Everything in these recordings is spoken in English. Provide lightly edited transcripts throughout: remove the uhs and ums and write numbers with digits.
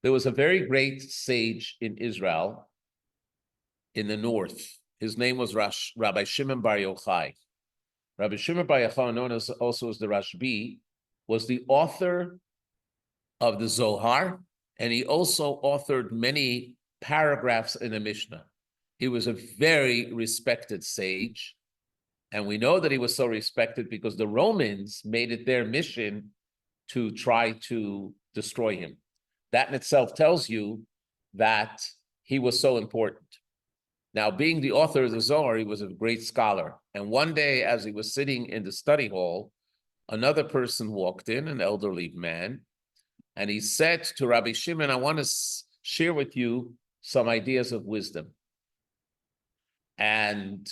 There was a very great sage in Israel, in the north. His name was Rabbi Shimon Bar Yochai. Rabbi Shimon Bar Yochai, known as also as the Rashbi, was the author of the Zohar, and he also authored many paragraphs in the Mishnah. He was a very respected sage, and we know that he was so respected because the Romans made it their mission to try to destroy him. That in itself tells you that he was so important. Now, being the author of the Zohar, he was a great scholar. And one day, as he was sitting in the study hall, another person walked in, an elderly man, and he said to Rabbi Shimon, I want to share with you some ideas of wisdom. And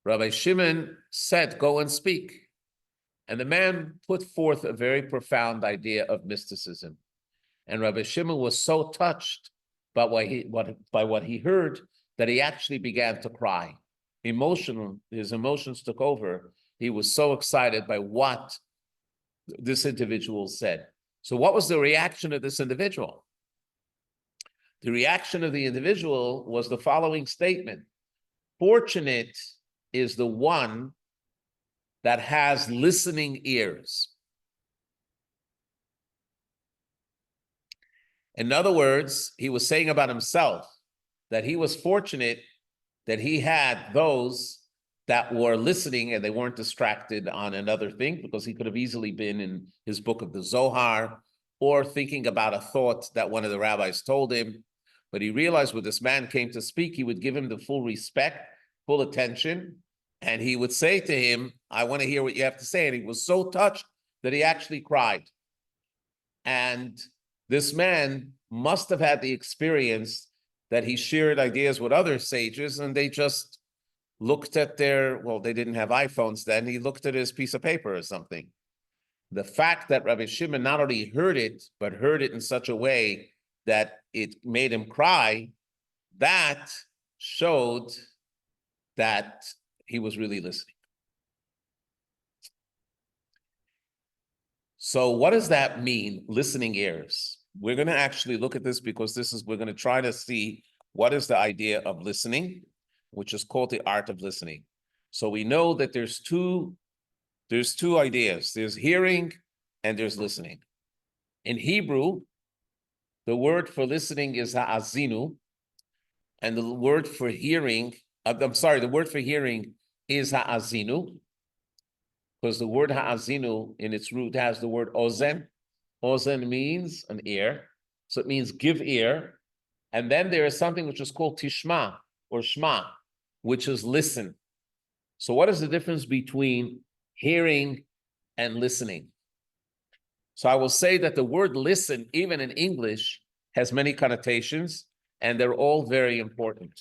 Rabbi Shimon said, go and speak. And the man put forth a very profound idea of mysticism. And Rabbi Shimon was so touched by what he heard that he actually began to cry. His emotions took over. He was so excited by what this individual said. So what was the reaction of this individual? The reaction of the individual was the following statement: fortunate is the one that has listening ears. In other words, he was saying about himself that he was fortunate that he had those that were listening and they weren't distracted on another thing, because he could have easily been in his book of the Zohar or thinking about a thought that one of the rabbis told him. But he realized when this man came to speak, he would give him the full respect, full attention, and he would say to him, I want to hear what you have to say. And he was so touched that he actually cried. And this man must have had the experience that he shared ideas with other sages, and they just looked at they didn't have iPhones then, he looked at his piece of paper or something. The fact that Rabbi Shimon not only heard it, but heard it in such a way that it made him cry, that showed that he was really listening. So what does that mean, listening ears? We're going to actually look at this because we're going to try to see what is the idea of listening, which is called the art of listening. So we know that there's two ideas. There's hearing and there's listening. In Hebrew, the word for listening is ha'azinu, and the word for hearing, the word for hearing is ha'azinu, because the word ha'azinu in its root has the word ozen. Ozen means an ear, so it means give ear. And then there is something which is called tishma or shma, which is listen. So what is the difference between hearing and listening? So I will say that the word listen, even in English, has many connotations, and they're all very important.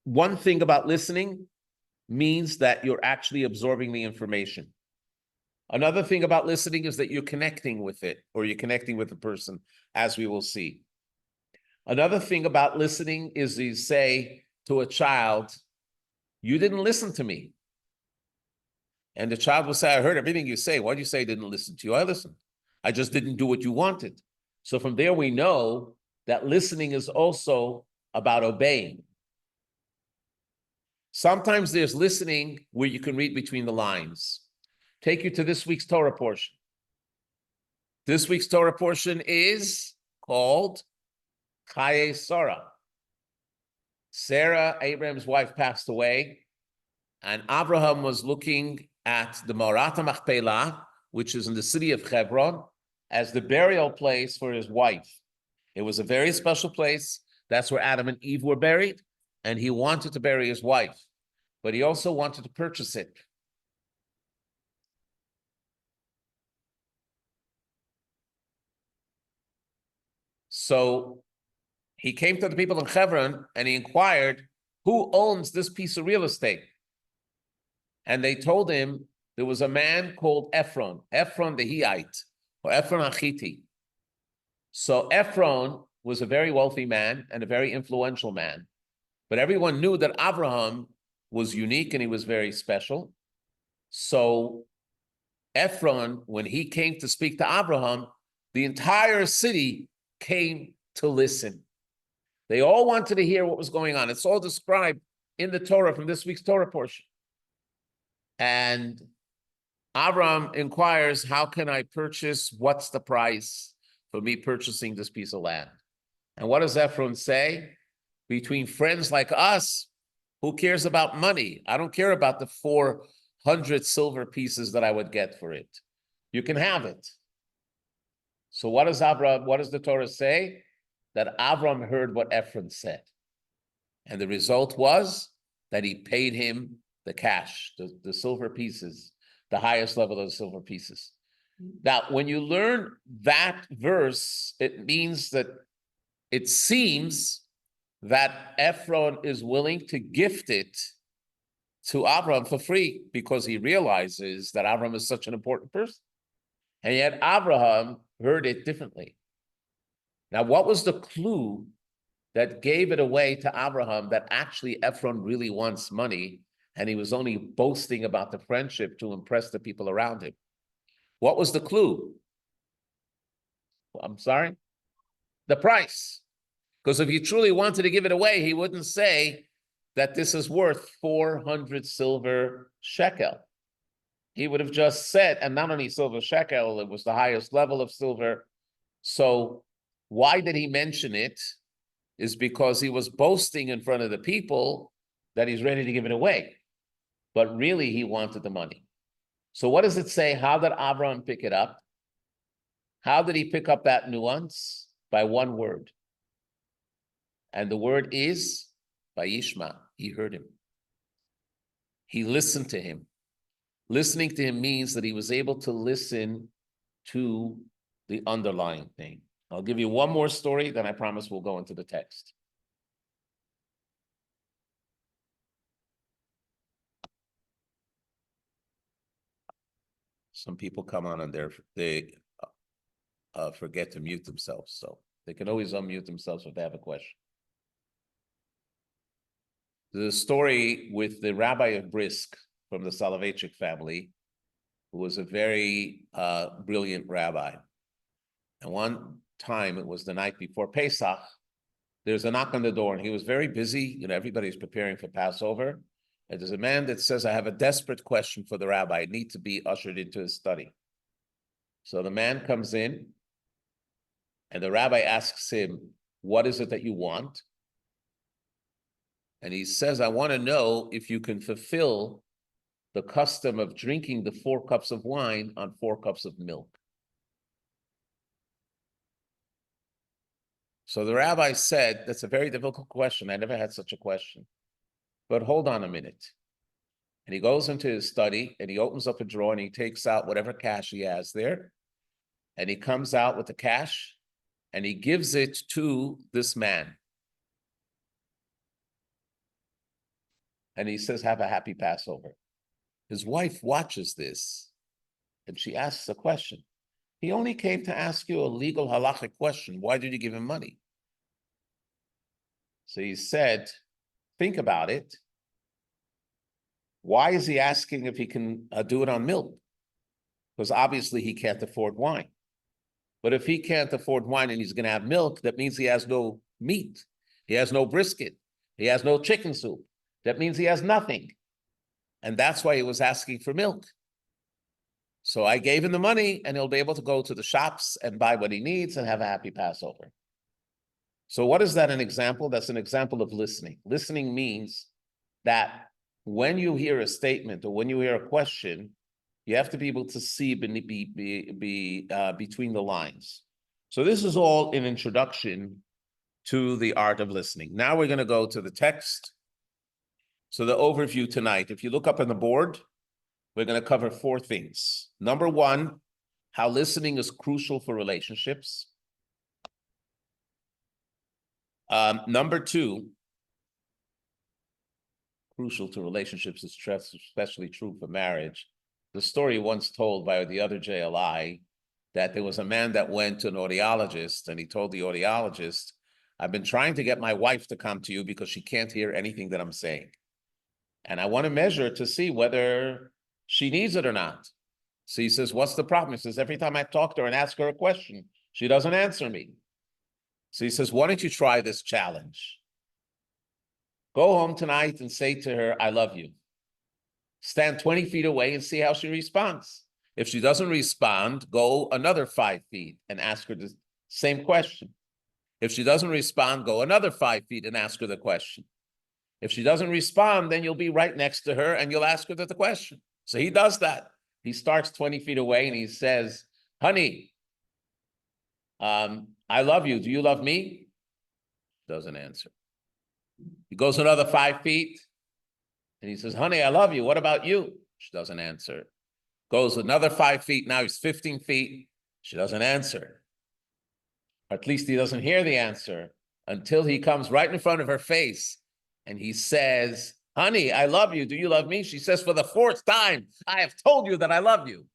One thing about listening means that you're actually absorbing the information. Another thing about listening is that you're connecting with it, or you're connecting with the person, as we will see. Another thing about listening is you say to a child, you didn't listen to me. And the child will say, I heard everything you say. Why do you say I didn't listen to you? I listened. I just didn't do what you wanted. So from there, we know that listening is also about obeying. Sometimes there's listening where you can read between the lines. Take you to this week's Torah portion. This week's Torah portion is called Chaye Sarah. Sarah, Abraham's wife, passed away, and Abraham was looking at the Marat HaMachpelah, which is in the city of Hebron, as the burial place for his wife. It was a very special place. That's where Adam and Eve were buried, and he wanted to bury his wife, but he also wanted to purchase it. So he came to the people in Hebron and he inquired, who owns this piece of real estate? And they told him there was a man called Ephron the Hittite, or Ephron Hachiti. So Ephron was a very wealthy man and a very influential man. But everyone knew that Abraham was unique and he was very special. So Ephron, when he came to speak to Abraham, the entire city came to listen. They all wanted to hear what was going on. It's all described in the Torah from this week's Torah portion. And Abraham inquires, how can I purchase? What's the price for me purchasing this piece of land? And what does Ephron say? Between friends like us, who cares about money? I don't care about the 400 silver pieces that I would get for it. You can have it. So what does the Torah say? That Avram heard what Ephron said. And the result was that he paid him the cash, the silver pieces, the highest level of the silver pieces. Now, when you learn that verse, it means that it seems that Ephron is willing to gift it to Avram for free because he realizes that Avram is such an important person. And yet Abraham heard it differently. Now, what was the clue that gave it away to Abraham that actually Ephron really wants money and he was only boasting about the friendship to impress the people around him? What was the clue? I'm sorry? The price. Because if he truly wanted to give it away, he wouldn't say that this is worth 400 silver shekel. He would have just said, and not only silver shekel, it was the highest level of silver. So why did he mention it? Is because he was boasting in front of the people that he's ready to give it away. But really, he wanted the money. So what does it say? How did Abraham pick it up? How did he pick up that nuance? By one word. And the word is Vayishma. He heard him. He listened to him. Listening to him means that he was able to listen to the underlying thing. I'll give you one more story, then I promise we'll go into the text. Some people come on and they forget to mute themselves, so they can always unmute themselves if they have a question. The story with the Rabbi of Brisk from the Soloveitchik family, who was a very brilliant rabbi. And one time, it was the night before Pesach, there's a knock on the door, and he was very busy. Everybody's preparing for Passover. And there's a man that says, I have a desperate question for the rabbi. I need to be ushered into his study. So the man comes in, and the rabbi asks him, what is it that you want? And he says, I want to know if you can fulfill the custom of drinking the 4 cups of wine on 4 cups of milk. So the rabbi said, that's a very difficult question. I never had such a question. But hold on a minute. And he goes into his study and he opens up a drawer and he takes out whatever cash he has there. And he comes out with the cash and he gives it to this man. And he says, have a happy Passover. His wife watches this and she asks a question. He only came to ask you a legal halachic question. Why did you give him money? So he said, think about it. Why is he asking if he can do it on milk? Because obviously he can't afford wine. But if he can't afford wine and he's going to have milk, that means he has no meat. He has no brisket. He has no chicken soup. That means he has nothing. And that's why he was asking for milk. So I gave him the money and he'll be able to go to the shops and buy what he needs and have a happy Passover. So what is that an example? That's an example of listening. Listening means that when you hear a statement or when you hear a question, you have to be able to see between the lines. So this is all an introduction to the art of listening. Now we're going to go to the text. So the overview tonight, if you look up on the board, we're going to cover 4 things. Number 1, how listening is crucial for relationships. Number 2, crucial to relationships is especially true for marriage. The story once told by the other JLI that there was a man that went to an audiologist and he told the audiologist, I've been trying to get my wife to come to you because she can't hear anything that I'm saying. And I want to measure to see whether she needs it or not. So he says, what's the problem? He says, every time I talk to her and ask her a question, she doesn't answer me. So he says, why don't you try this challenge? Go home tonight and say to her, I love you. Stand 20 feet away and see how she responds. If she doesn't respond, go another 5 feet and ask her the same question. If she doesn't respond, go another 5 feet and ask her the question. If she doesn't respond, then you'll be right next to her and you'll ask her the question. So he does that. He starts 20 feet away and he says, honey, I love you. Do you love me? Doesn't answer. He goes another 5 feet and he says, honey, I love you. What about you? She doesn't answer. Goes another 5 feet. Now he's 15 feet. She doesn't answer. Or at least he doesn't hear the answer until he comes right in front of her face and he says, honey, I love you. Do you love me? She says, for the 4th time, I have told you that I love you.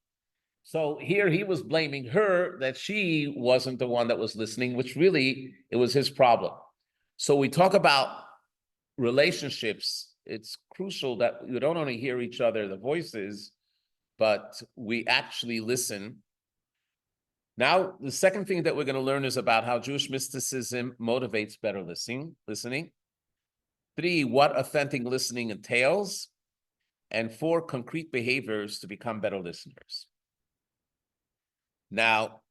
So here he was blaming her that she wasn't the one that was listening, which really, it was his problem. So we talk about relationships. It's crucial that we don't only hear each other, the voices, but we actually listen. Now, the second thing that we're going to learn is about how Jewish mysticism motivates better listening. 3, what authentic listening entails. And 4, concrete behaviors to become better listeners. Now,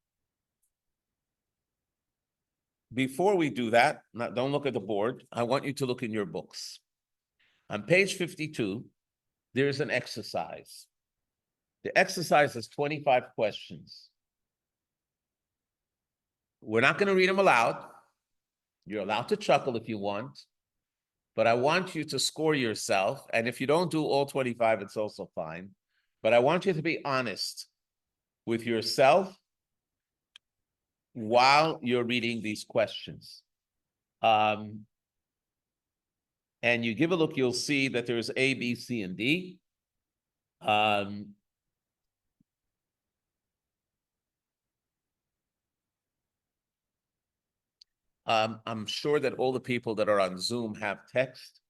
before we do that, don't look at the board. I want you to look in your books. On page 52, there's an exercise. The exercise has 25 questions. We're not going to read them aloud. You're allowed to chuckle if you want, but I want you to score yourself. And if you don't do all 25, it's also fine. But I want you to be honest with yourself while you're reading these questions. And you give a look, you'll see that there's A, B, C, and D. I'm sure that all the people that are on Zoom have text.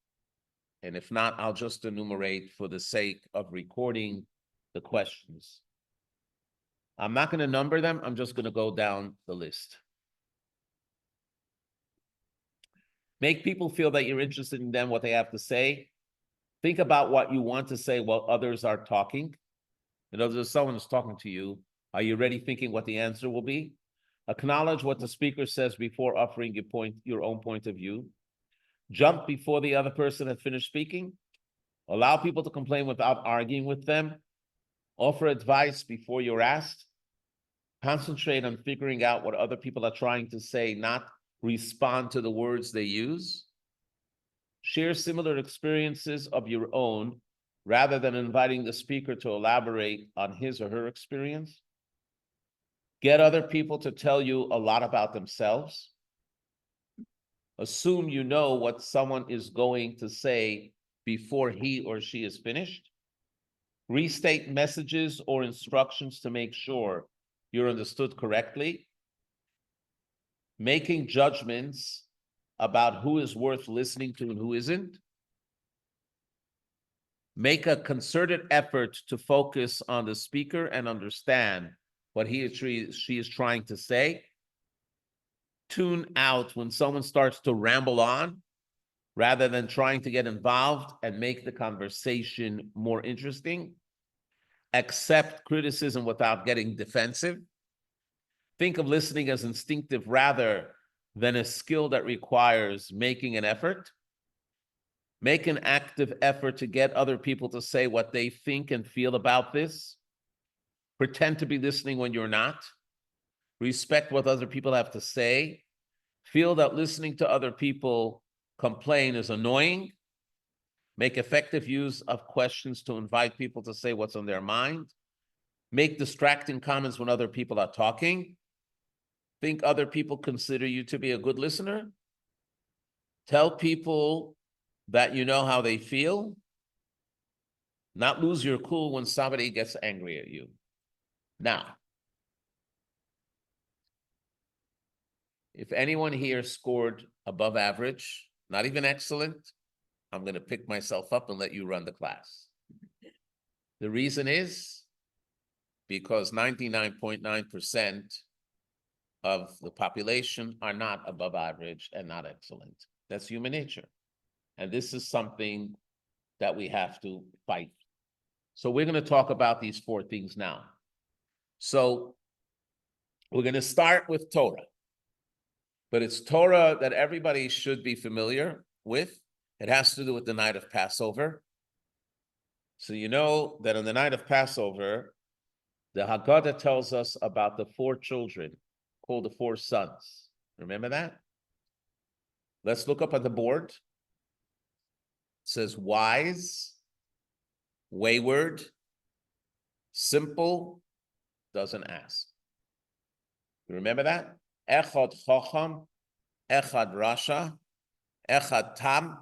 And if not, I'll just enumerate for the sake of recording the questions. I'm not going to number them. I'm just going to go down the list. Make people feel that you're interested in them, what they have to say. Think about what you want to say while others are talking. In other words, someone is talking to you. Are you ready thinking what the answer will be? Acknowledge what the speaker says before offering your own point of view. Jump before the other person has finished speaking. Allow people to complain without arguing with them. Offer advice before you're asked. Concentrate on figuring out what other people are trying to say, not respond to the words they use. Share similar experiences of your own rather than inviting the speaker to elaborate on his or her experience. Get other people to tell you a lot about themselves. Assume you know what someone is going to say before he or she is finished. Restate messages or instructions to make sure you're understood correctly. Making judgments about who is worth listening to and who isn't. Make a concerted effort to focus on the speaker and understand what he or she is trying to say. Tune out when someone starts to ramble on rather than trying to get involved and make the conversation more interesting. Accept criticism without getting defensive. Think of listening as instinctive rather than a skill that requires making an effort. Make an active effort to get other people to say what they think and feel about this. Pretend to be listening when you're not. Respect what other people have to say. Feel that listening to other people complain is annoying. Make effective use of questions to invite people to say what's on their mind. Make distracting comments when other people are talking. Think other people consider you to be a good listener. Tell people that you know how they feel. Not lose your cool when somebody gets angry at you. Now, if anyone here scored above average, not even excellent, I'm going to pick myself up and let you run the class. The reason is because 99.9% of the population are not above average and not excellent. That's human nature. And this is something that we have to fight. So we're going to talk about these four things now. So we're going to start with Torah. But it's Torah that everybody should be familiar with. It has to do with the night of Passover. So you know that on the night of Passover, the Haggadah tells us about the four children called the four sons. Remember that? Let's look up on the board. It says wise, wayward, simple, doesn't ask. You remember that? Echad chacham, echad rasha, echad tam,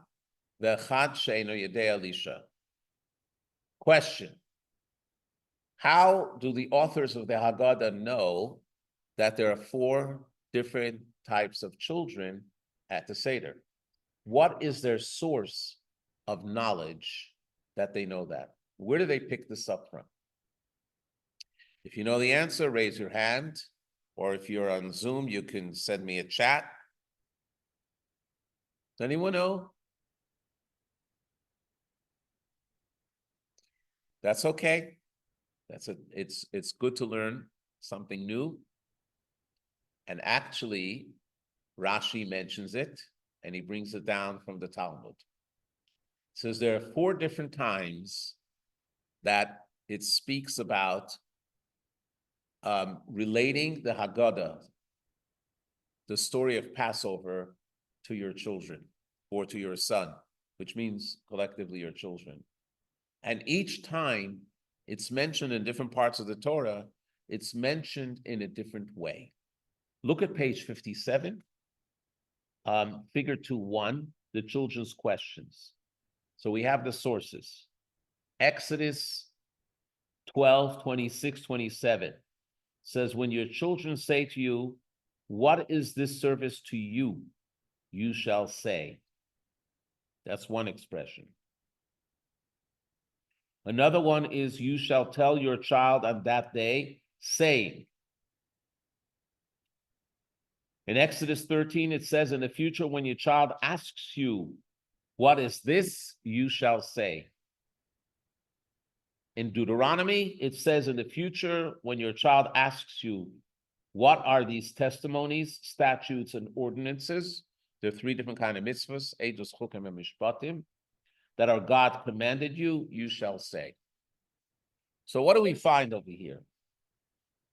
ve'echad she'eino yedei Elisha. Question. How do the authors of the Haggadah know that there are four different types of children at the Seder? What is their source of knowledge that they know that? Where do they pick this up from? If you know the answer, raise your hand. Or if you're on Zoom, you can send me a chat. Does anyone know? That's okay. It's good to learn something new. And actually, Rashi mentions it, and he brings it down from the Talmud. It says there are four different times that it speaks about relating the Haggadah, the story of Passover, to your children or to your son, which means collectively your children. And each time it's mentioned in different parts of the Torah, it's mentioned in a different way. Look at page 57, figure 2.1, the children's questions. So we have the sources. Exodus 12, 26, 27 says, when your children say to you, what is this service to you? You shall say. That's one expression. Another one is, you shall tell your child on that day, saying. In Exodus 13, it says, in the future, when your child asks you, what is this? You shall say. In Deuteronomy, it says, in the future, when your child asks you, what are these testimonies, statutes, and ordinances? There are three different kinds of mitzvahs, eidos, chukim, and mishpatim, that our God commanded you, you shall say. So what do we find over here?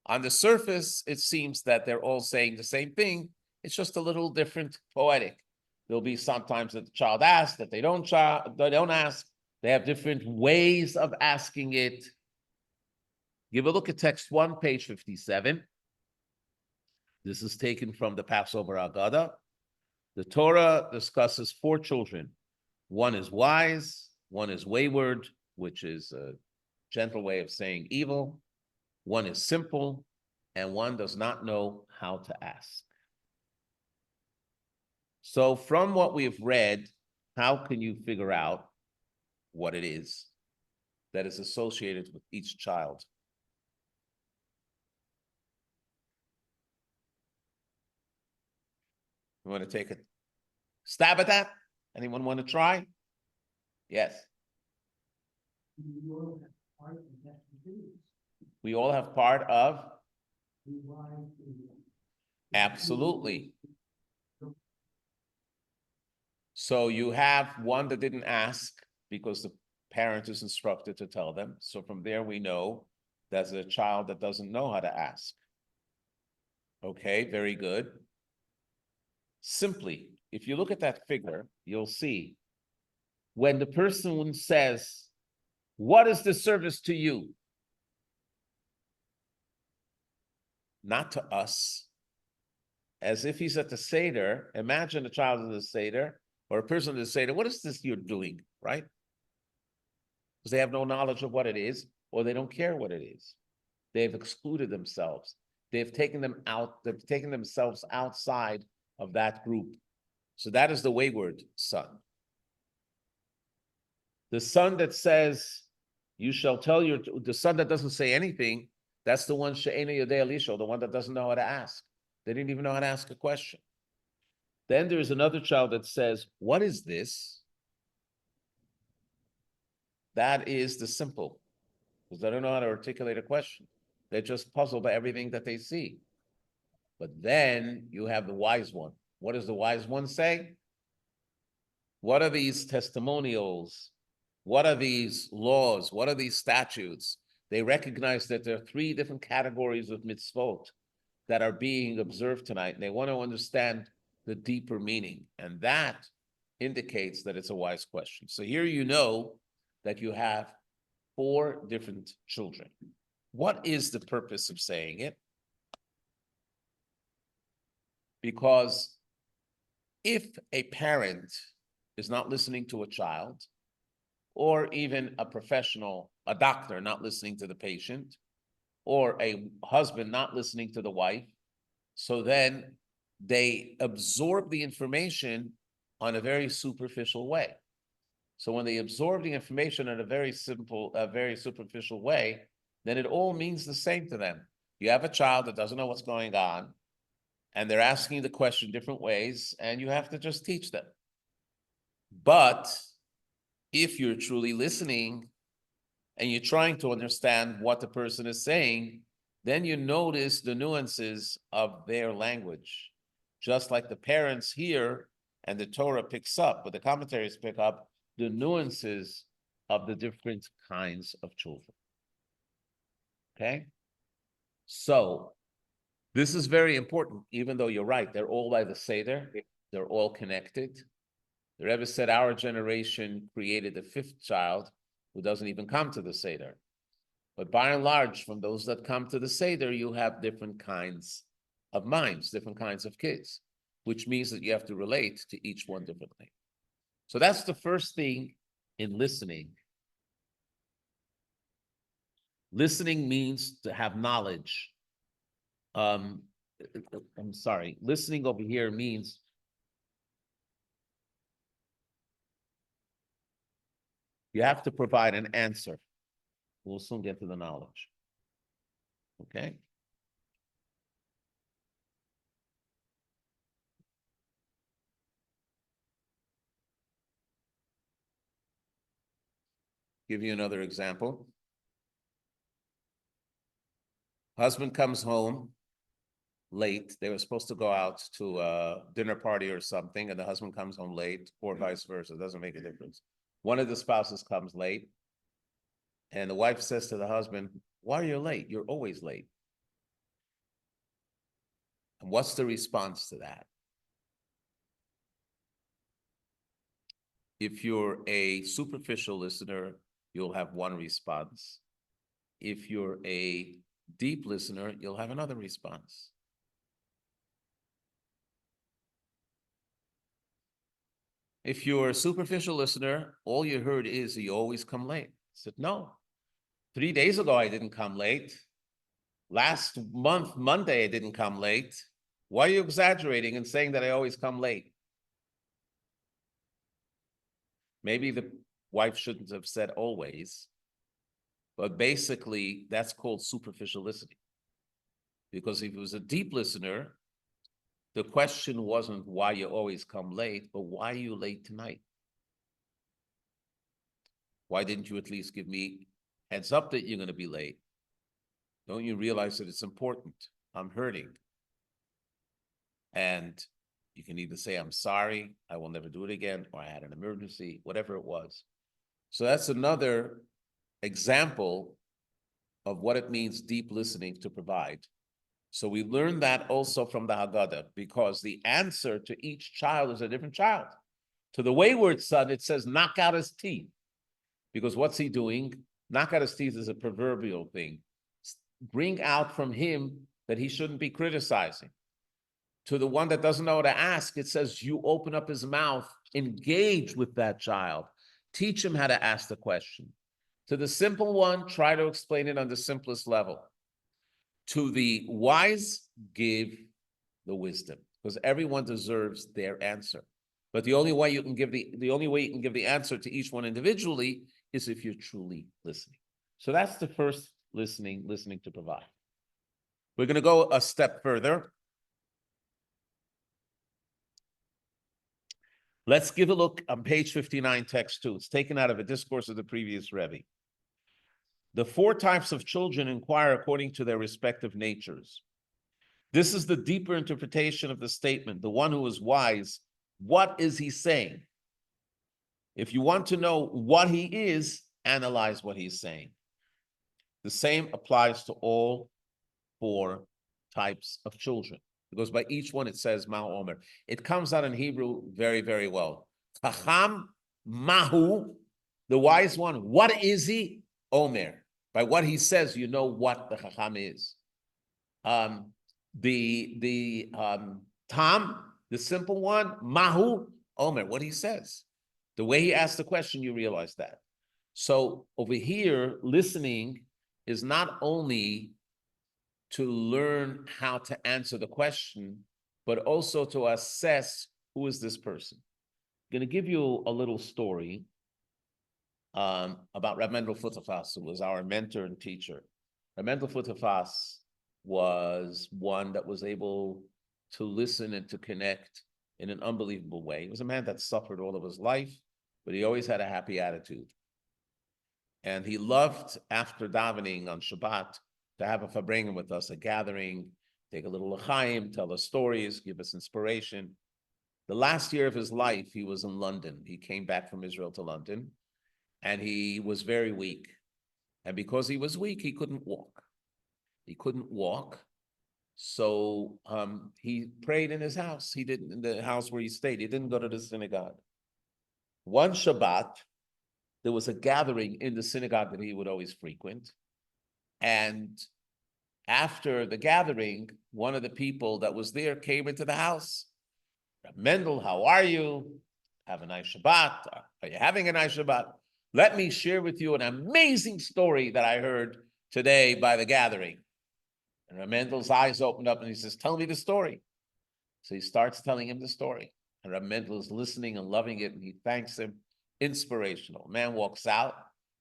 On the surface, it seems that they're all saying the same thing. It's just a little different, poetic. There'll be sometimes that the child asks, that they don't ask. They have different ways of asking it. Give a look at text 1, page 57. This is taken from the Passover Haggadah. The Torah discusses four children. One is wise, one is wayward, which is a gentle way of saying evil. One is simple, and one does not know how to ask. So from what we've read, how can you figure out what it is that is associated with each child? You want to take a stab at that? Anyone want to try? Yes. We all have part of. Absolutely. So you have one that didn't ask because the parent is instructed to tell them. So from there we know there's a child that doesn't know how to ask. Okay, very good. Simply, if you look at that figure, you'll see when the person says, what is the service to you? Not to us. As if he's at the Seder. Imagine a child in the Seder or a person in the Seder. What is this you're doing, right? Because they have no knowledge of what it is, or they don't care what it is. They've excluded themselves. They've taken them out. They've taken themselves outside of that group. So that is the wayward son. The son that says, You shall tell the son that doesn't say anything, that's the one she'ena yodei lisho, the one that doesn't know how to ask. They didn't even know how to ask a question. Then there's another child that says, what is this? That is the simple, because they don't know how to articulate a question. They're just puzzled by everything that they see. But then you have the wise one. What does the wise one say? What are these testimonials? What are these laws? What are these statutes? They recognize that there are three different categories of mitzvot that are being observed tonight, and they want to understand the deeper meaning. And that indicates that it's a wise question. So here you know that you have 4 different children. What is the purpose of saying it? Because if a parent is not listening to a child, or even a professional, a doctor not listening to the patient, or a husband not listening to the wife, so then they absorb the information on a very superficial way. So when they absorb the information in a very superficial way, then it all means the same to them. You have a child that doesn't know what's going on, and they're asking the question different ways, and you have to just teach them. But if you're truly listening and you're trying to understand what the person is saying, then you notice the nuances of their language. Just like the parents hear and the Torah picks up, but the commentaries pick up the nuances of the different kinds of children. Okay? So this is very important, even though you're right, they're all by the Seder, they're all connected. The Rebbe said our generation created the 5th child who doesn't even come to the Seder. But by and large, from those that come to the Seder, you have different kinds of minds, different kinds of kids, which means that you have to relate to each one differently. So that's the first thing in listening. Listening means to have knowledge. I'm sorry, listening over here means you have to provide an answer. We'll soon get to the knowledge. Okay? Give you another example. Husband comes home late. They were supposed to go out to a dinner party or something, and the husband comes home late, or vice versa. It doesn't make a difference. One of the spouses comes late, and the wife says to the husband, "Why are you late? You're always late." And what's the response to that? If you're a superficial listener, you'll have one response. If you're a deep listener, you'll have another response. If you're a superficial listener, all you heard is you always come late. I said, no. 3 days ago, I didn't come late. Last month, Monday, I didn't come late. Why are you exaggerating and saying that I always come late? Maybe the wife shouldn't have said always, but basically that's called superficial listening. Because if it was a deep listener, the question wasn't why you always come late, but why are you late tonight? Why didn't you at least give me heads up that you're going to be late? Don't you realize that it's important? I'm hurting. And you can either say, I'm sorry, I will never do it again, or I had an emergency, whatever it was. So that's another example of what it means deep listening to provide. So we learn that also from the Haggadah, because the answer to each child is a different child. To the wayward son, it says, knock out his teeth. Because what's he doing? Knock out his teeth is a proverbial thing. Bring out from him that he shouldn't be criticizing. To the one that doesn't know how to ask, it says you open up his mouth, engage with that child, teach him how to ask the question. To the simple one, try to explain it on the simplest level. To the wise, give the wisdom, because everyone deserves their answer. But the only way you can give the answer to each one individually is if you're truly listening. So that's the first listening to provide. We're going to go a step further. Let's give a look on page 59, text 2. It's taken out of a discourse of the previous Rebbe. The 4 types of children inquire according to their respective natures. This is the deeper interpretation of the statement. The one who is wise, what is he saying? If you want to know what he is, analyze what he's saying. The same applies to all 4 types of children, because by each one it says Ma'u Omer. It comes out in Hebrew very, very well. Chacham Mahu, the wise one, what is he? Omer. By what he says, you know what the Chacham is. Tam, the simple one, Mahu Omer, what he says. The way he asks the question, you realize that. So over here, listening is not only to learn how to answer the question, but also to assess who is this person. I'm going to give you a little story about Reb Mendel Futterfass, who was our mentor and teacher. Reb Mendel Futterfass was one that was able to listen and to connect in an unbelievable way. He was a man that suffered all of his life, but he always had a happy attitude. And he loved, after davening on Shabbat, to have a fabrengen with us, a gathering, take a little l'chaim, tell us stories, give us inspiration. The last year of his life, he was in London. He came back from Israel to London, and he was very weak. And because he was weak, he couldn't walk. He couldn't walk. So he prayed in his house. He didn't, in the house where he stayed. He didn't go to the synagogue. One Shabbat, there was a gathering in the synagogue that he would always frequent. And after the gathering, one of the people that was there came into the house. Mendel, how are you? Have a nice Shabbat. Are you having a nice Shabbat? Let me share with you an amazing story that I heard today by the gathering. And Mendel's eyes opened up and he says, tell me the story. So he starts telling him the story. And Mendel is listening and loving it, and he thanks him. Inspirational. Man walks out.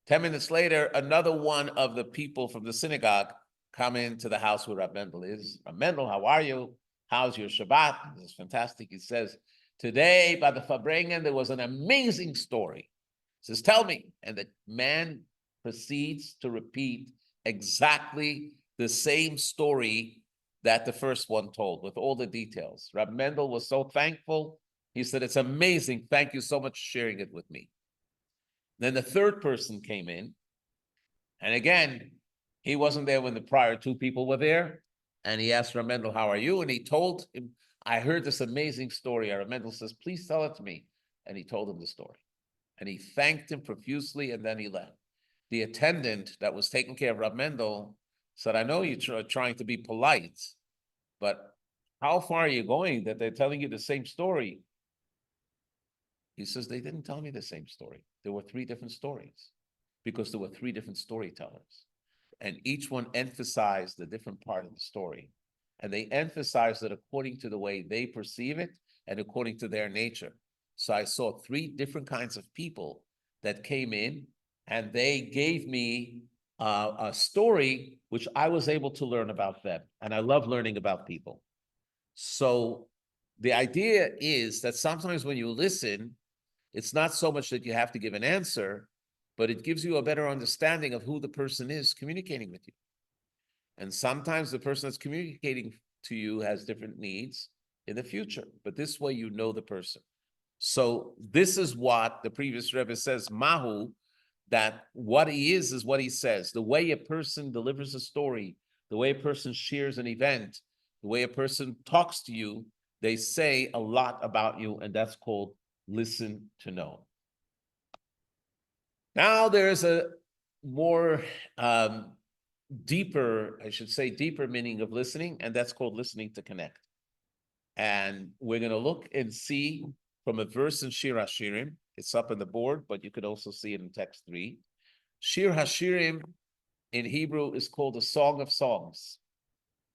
10 minutes later, another one of the people from the synagogue come into the house where Rab Mendel is. Rab Mendel, how are you? How's your Shabbat? This is fantastic. He says, today by the fabrengen, there was an amazing story. He says, tell me. And the man proceeds to repeat exactly the same story that the first one told, with all the details. Rab Mendel was so thankful. He said, it's amazing. Thank you so much for sharing it with me. Then the third person came in. And again, he wasn't there when the prior 2 people were there. And he asked Rab Mendel, how are you? And he told him, I heard this amazing story. Rab Mendel says, please tell it to me. And he told him the story. And he thanked him profusely, and then he left. The attendant that was taking care of Rab Mendel said, I know you're trying to be polite, but how far are you going that they're telling you the same story? He says, they didn't tell me the same story. There were 3 different stories because there were 3 different storytellers. And each one emphasized the different part of the story. And they emphasized it according to the way they perceive it and according to their nature. So I saw 3 different kinds of people that came in, and they gave me a story which I was able to learn about them. And I love learning about people. So the idea is that sometimes when you listen, it's not so much that you have to give an answer, but it gives you a better understanding of who the person is communicating with you. And sometimes the person that's communicating to you has different needs in the future, but this way you know the person. So this is what the previous Rebbe says, Mahu, that what he is what he says. The way a person delivers a story, the way a person shares an event, the way a person talks to you, they say a lot about you, and that's called listen to know. Now there's a more deeper meaning of listening, and that's called listening to connect. And we're going to look and see from a verse in Shir HaShirim. It's up on the board, but you could also see it in text 3. Shir HaShirim in Hebrew is called a Song of Songs.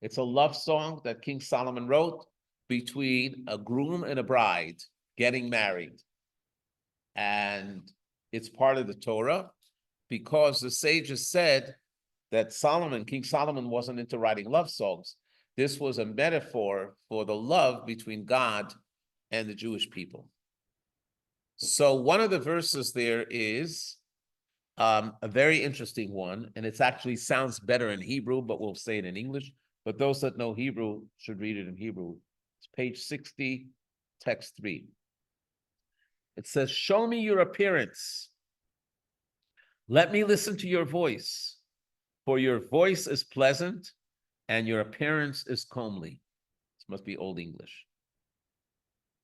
It's a love song that King Solomon wrote between a groom and a bride getting married. And it's part of the Torah. because the sages said that King Solomon wasn't into writing love songs. This was a metaphor for the love between God and the Jewish people. So one of the verses there is a very interesting one, and it actually sounds better in Hebrew, but we'll say it in English. But those that know Hebrew should read it in Hebrew. It's page 60, text 3. It says, "Show me your appearance. Let me listen to your voice, for your voice is pleasant and your appearance is comely." This must be Old English.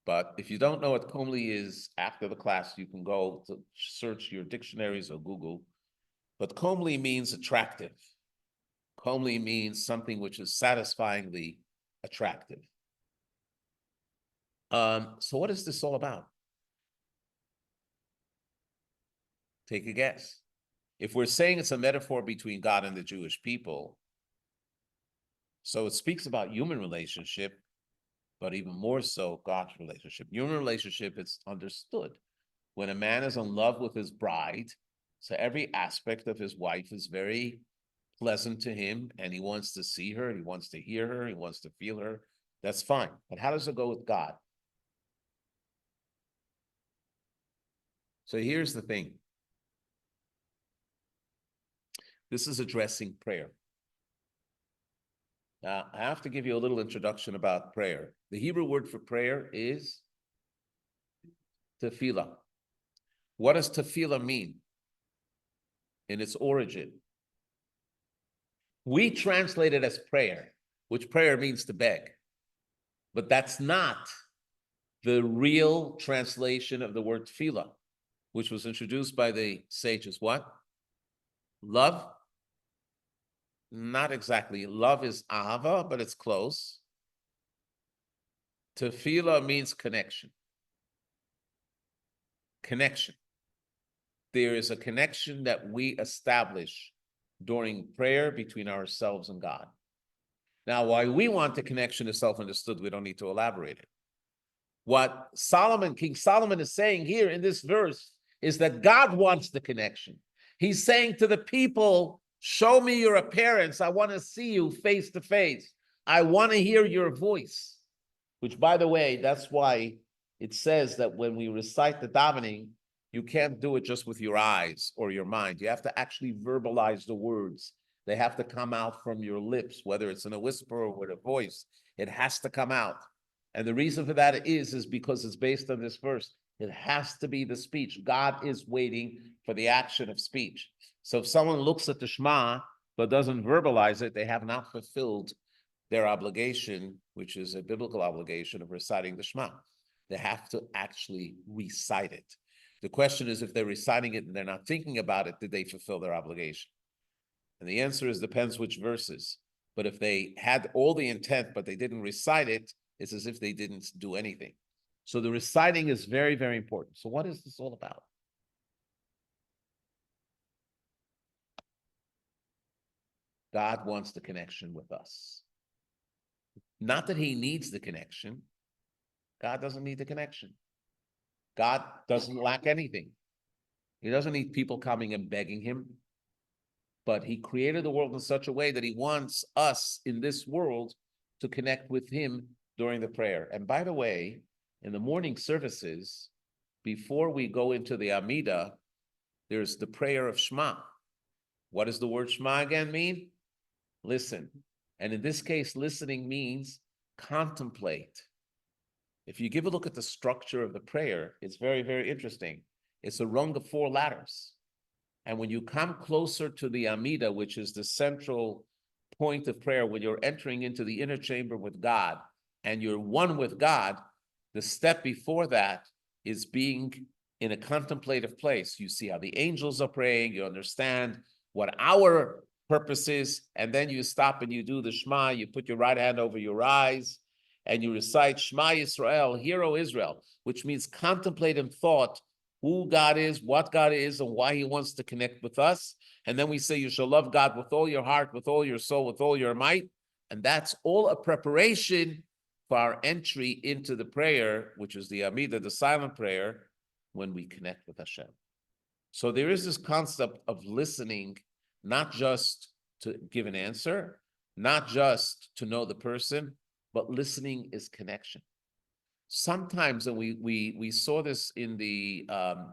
But if you don't know what comely is, after the class, you can go to search your dictionaries or Google. But comely means attractive. Comely means something which is satisfyingly attractive. So what is this all about? Take a guess. If we're saying it's a metaphor between God and the Jewish people, so it speaks about human relationship, but even more so God's relationship. Human relationship is understood. When a man is in love with his bride, so every aspect of his wife is very pleasant to him, and he wants to see her, he wants to hear her, he wants to feel her. That's fine. But how does it go with God? So here's the thing. This is addressing prayer. Now, I have to give you a little introduction about prayer. The Hebrew word for prayer is tefillah. What does tefillah mean in its origin? We translate it as prayer, which prayer means to beg. But that's not the real translation of the word tefillah, which was introduced by the sages. What? Love? Not exactly. Love is ahava, but it's close. Tefillah means connection. Connection. There is a connection that we establish during prayer between ourselves and God. Now, why we want the connection is self-understood. We don't need to elaborate it. What King Solomon is saying here in this verse is that God wants the connection. He's saying to the people, show me your appearance. I want to see you face to face. I want to hear your voice, which, by the way, that's why it says that when we recite the davening, you can't do it just with your eyes or your mind. You have to actually verbalize the words. They have to come out from your lips, whether it's in a whisper or with a voice. It has to come out. And the reason for that is because it's based on this verse. It has to be the speech. God is waiting for the action of speech. So if someone looks at the Shema but doesn't verbalize it, they have not fulfilled their obligation, which is a biblical obligation of reciting the Shema. They have to actually recite it. The question is, if they're reciting it and they're not thinking about it, did they fulfill their obligation? And the answer is depends which verses. But if they had all the intent, but they didn't recite it, it's as if they didn't do anything. So the reciting is very, very important. So what is this all about? God wants the connection with us. Not that he needs the connection. God doesn't need the connection. God doesn't lack anything. He doesn't need people coming and begging him. But he created the world in such a way that he wants us in this world to connect with him during the prayer. And by the way, in the morning services, before we go into the Amida, there's the prayer of Shema. What does the word Shema again mean? Listen. And in this case, listening means contemplate. If you give a look at the structure of the prayer, it's very, very interesting. It's a rung of 4 ladders. And when you come closer to the Amida, which is the central point of prayer, when you're entering into the inner chamber with God and you're one with God, the step before that is being in a contemplative place. You see how the angels are praying, you understand what our purpose is, and then you stop and you do the Shema, you put your right hand over your eyes, and you recite Shema Yisrael, Hear O Israel, which means contemplate in thought who God is, what God is, and why he wants to connect with us. And then we say you shall love God with all your heart, with all your soul, with all your might. And that's all a preparation for our entry into the prayer, which is the Amida, the silent prayer, when we connect with Hashem. So there is this concept of listening, not just to give an answer, not just to know the person, but listening is connection. Sometimes, and we saw this in the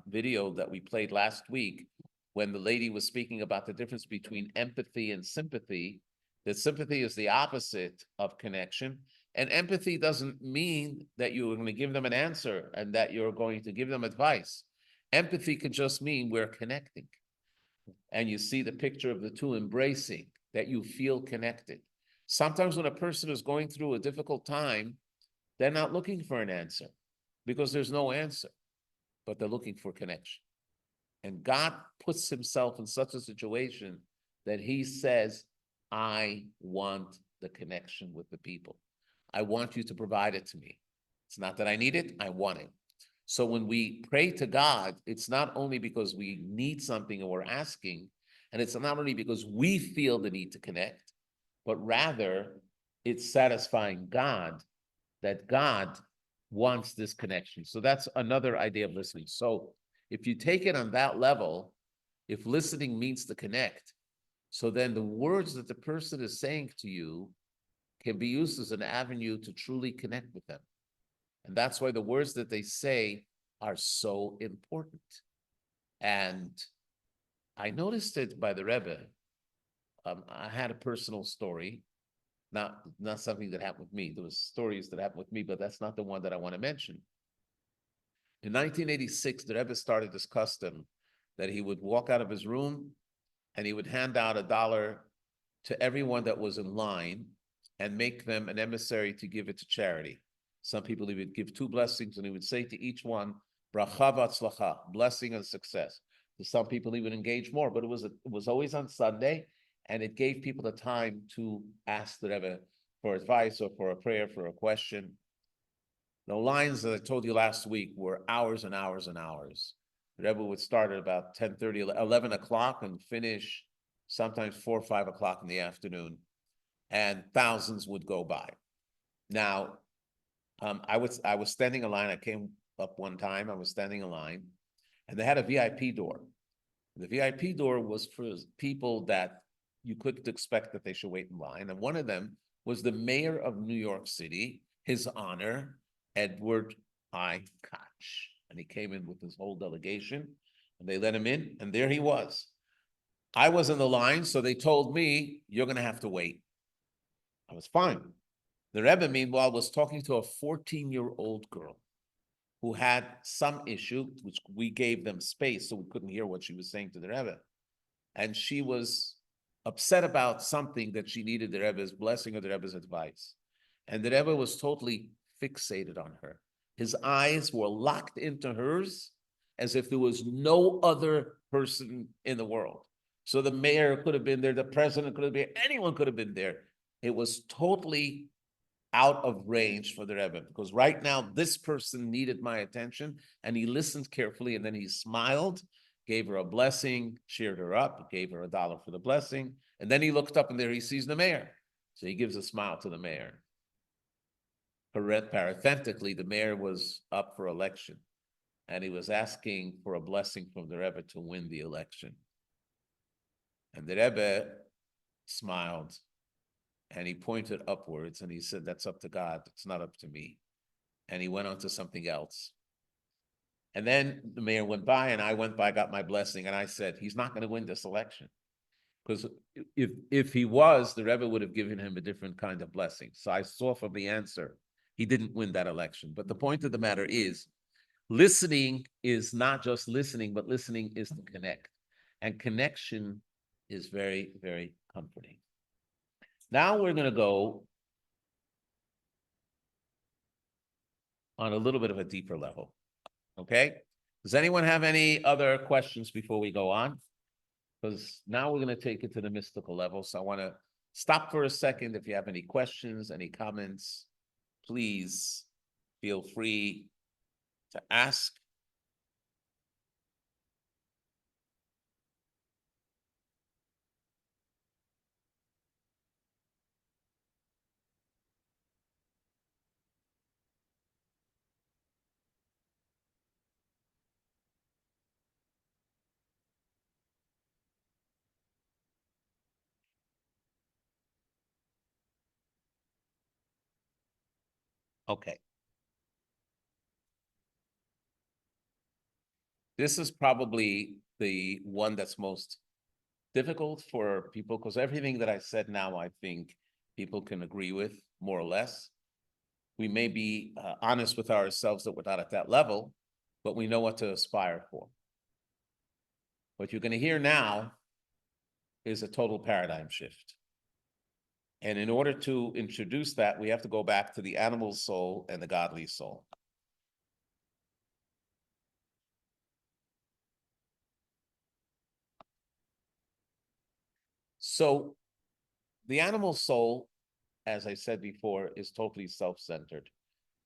video that we played last week, when the lady was speaking about the difference between empathy and sympathy, that sympathy is the opposite of connection. And empathy doesn't mean that you're going to give them an answer and that you're going to give them advice. Empathy can just mean we're connecting. And you see the picture of the two embracing, that you feel connected. Sometimes when a person is going through a difficult time, they're not looking for an answer because there's no answer, but they're looking for connection. And God puts himself in such a situation that he says, I want the connection with the people. I want you to provide it to me. It's not that I need it, I want it. So when we pray to God, it's not only because we need something or we're asking, and it's not only because we feel the need to connect, but rather it's satisfying God that God wants this connection. So that's another idea of listening. So if you take it on that level, if listening means to connect, so then the words that the person is saying to you can be used as an avenue to truly connect with them. And that's why the words that they say are so important. And I noticed it by the Rebbe. I had a personal story, not something that happened with me. There was stories that happened with me, but that's not the one that I want to mention. In 1986, the Rebbe started this custom that he would walk out of his room and he would hand out $1 to everyone that was in line and make them an emissary to give it to charity. Some people he would give 2 blessings and he would say to each one, bracha v'atzlacha, blessing and success. To some people he would engage more, but it was always on Sunday, and it gave people the time to ask the Rebbe for advice or for a prayer, for a question. The lines that I told you last week were hours and hours and hours. The Rebbe would start at about 10:30, 11 o'clock and finish sometimes 4 or 5 o'clock in the afternoon, and thousands would go by. Now, I was standing in line. I came up one time. I was standing in line, and they had a VIP door. The VIP door was for people that you couldn't expect that they should wait in line. And one of them was the mayor of New York City, His Honor, Edward I. Koch. And he came in with his whole delegation, and they let him in, and there he was. I was in the line, so they told me, you're going to have to wait. I was fine. The Rebbe, meanwhile, was talking to a 14-year-old girl who had some issue, which we gave them space so we couldn't hear what she was saying to the Rebbe. And she was upset about something that she needed the Rebbe's blessing or the Rebbe's advice. And the Rebbe was totally fixated on her. His eyes were locked into hers as if there was no other person in the world. So the mayor could have been there, the president could have been, anyone could have been there. It was totally out of range for the Rebbe, because right now this person needed my attention, and he listened carefully, and then he smiled, gave her a blessing, cheered her up, gave her $1 for the blessing, and then he looked up and there he sees the mayor. So he gives a smile to the mayor. Parenthetically, the mayor was up for election, and he was asking for a blessing from the Rebbe to win the election. And the Rebbe smiled, and he pointed upwards, and he said, that's up to God, it's not up to me. And he went on to something else. And then the mayor went by, and I went by, got my blessing, and I said, he's not going to win this election. Because if he was, the Rebbe would have given him a different kind of blessing. So I saw from the answer, he didn't win that election. But the point of the matter is, listening is not just listening, but listening is to connect. And connection is very, very comforting. Now we're going to go on a little bit of a deeper level. Okay? Does anyone have any other questions before we go on? Because now we're going to take it to the mystical level. So I want to stop for a second. If you have any questions, any comments, please feel free to ask. Okay. This is probably the one that's most difficult for people, because everything that I said now, I think people can agree with more or less. We may be honest with ourselves that we're not at that level, but we know what to aspire for. What you're going to hear now is a total paradigm shift. And in order to introduce that, we have to go back to the animal soul and the godly soul. So the animal soul, as I said before, is totally self-centered.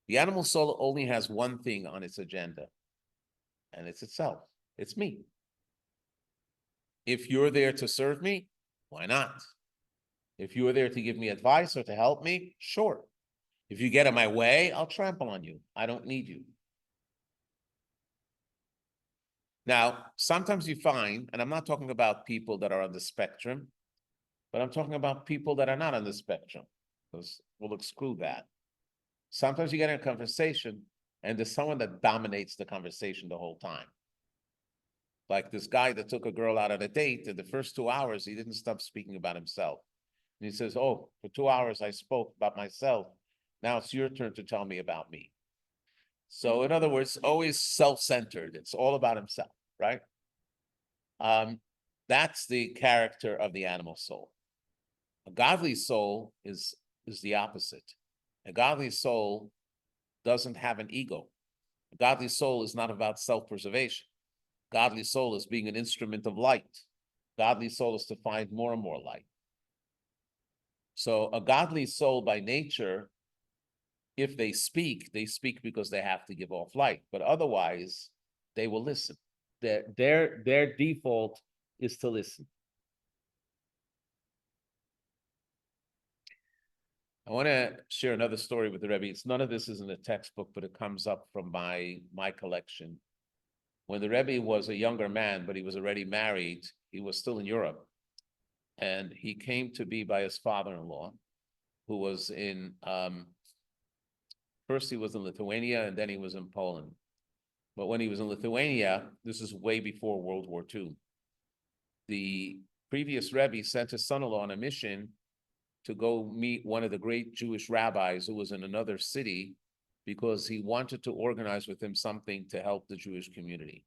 The animal soul only has one thing on its agenda, and it's itself. It's me. If you're there to serve me, why not? If you are there to give me advice or to help me, sure. If you get in my way, I'll trample on you. I don't need you. Now, sometimes you find, and I'm not talking about people that are on the spectrum, but I'm talking about people that are not on the spectrum, because we'll exclude that. Sometimes you get in a conversation and there's someone that dominates the conversation the whole time. Like this guy that took a girl out on a date, and the first 2 hours, he didn't stop speaking about himself. And he says, oh, for 2 hours, I spoke about myself. Now it's your turn to tell me about me. So in other words, always self-centered. It's all about himself, right? That's the character of the animal soul. A godly soul is the opposite. A godly soul doesn't have an ego. A godly soul is not about self-preservation. Godly soul is being an instrument of light. Godly soul is to find more and more light. So a godly soul by nature, if they speak because they have to give off light, but otherwise they will listen. Their default is to listen. I want to share another story with the Rebbe. None of this is in a textbook, but it comes up from my collection. When the Rebbe was a younger man, but he was already married, he was still in Europe. And he came to be by his father-in-law, who was in, first he was in Lithuania, and then he was in Poland. But when he was in Lithuania, this is way before World War II, the previous Rebbe sent his son-in-law on a mission to go meet one of the great Jewish rabbis who was in another city, because he wanted to organize with him something to help the Jewish community.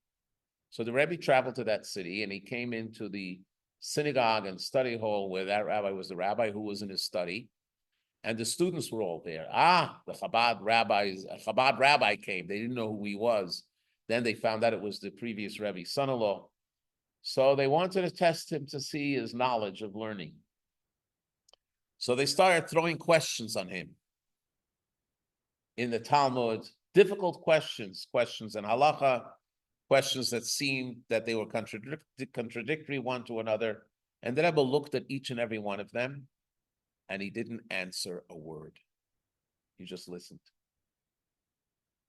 So the Rebbe traveled to that city, and he came into the synagogue and study hall where that rabbi was the rabbi who was in his study, and the students were all there. The Chabad rabbi came. They didn't know who he was. Then they found out it was the previous Rebbe's son-in-law. So they wanted to test him to see his knowledge of learning. So they started throwing questions on him in the Talmud, difficult questions in halacha, questions that seemed that they were contradictory one to another. And the Rebbe looked at each and every one of them, and he didn't answer a word. He just listened.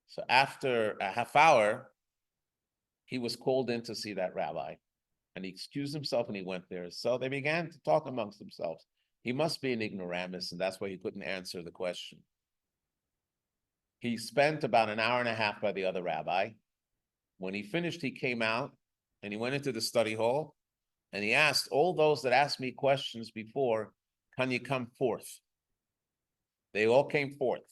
So after a half hour, he was called in to see that rabbi, and he excused himself and he went there. So they began to talk amongst themselves. He must be an ignoramus, and that's why he couldn't answer the question. He spent about an hour and a half by the other rabbi. When he finished, he came out and he went into the study hall, and he asked all those that asked me questions before, can you come forth? They all came forth.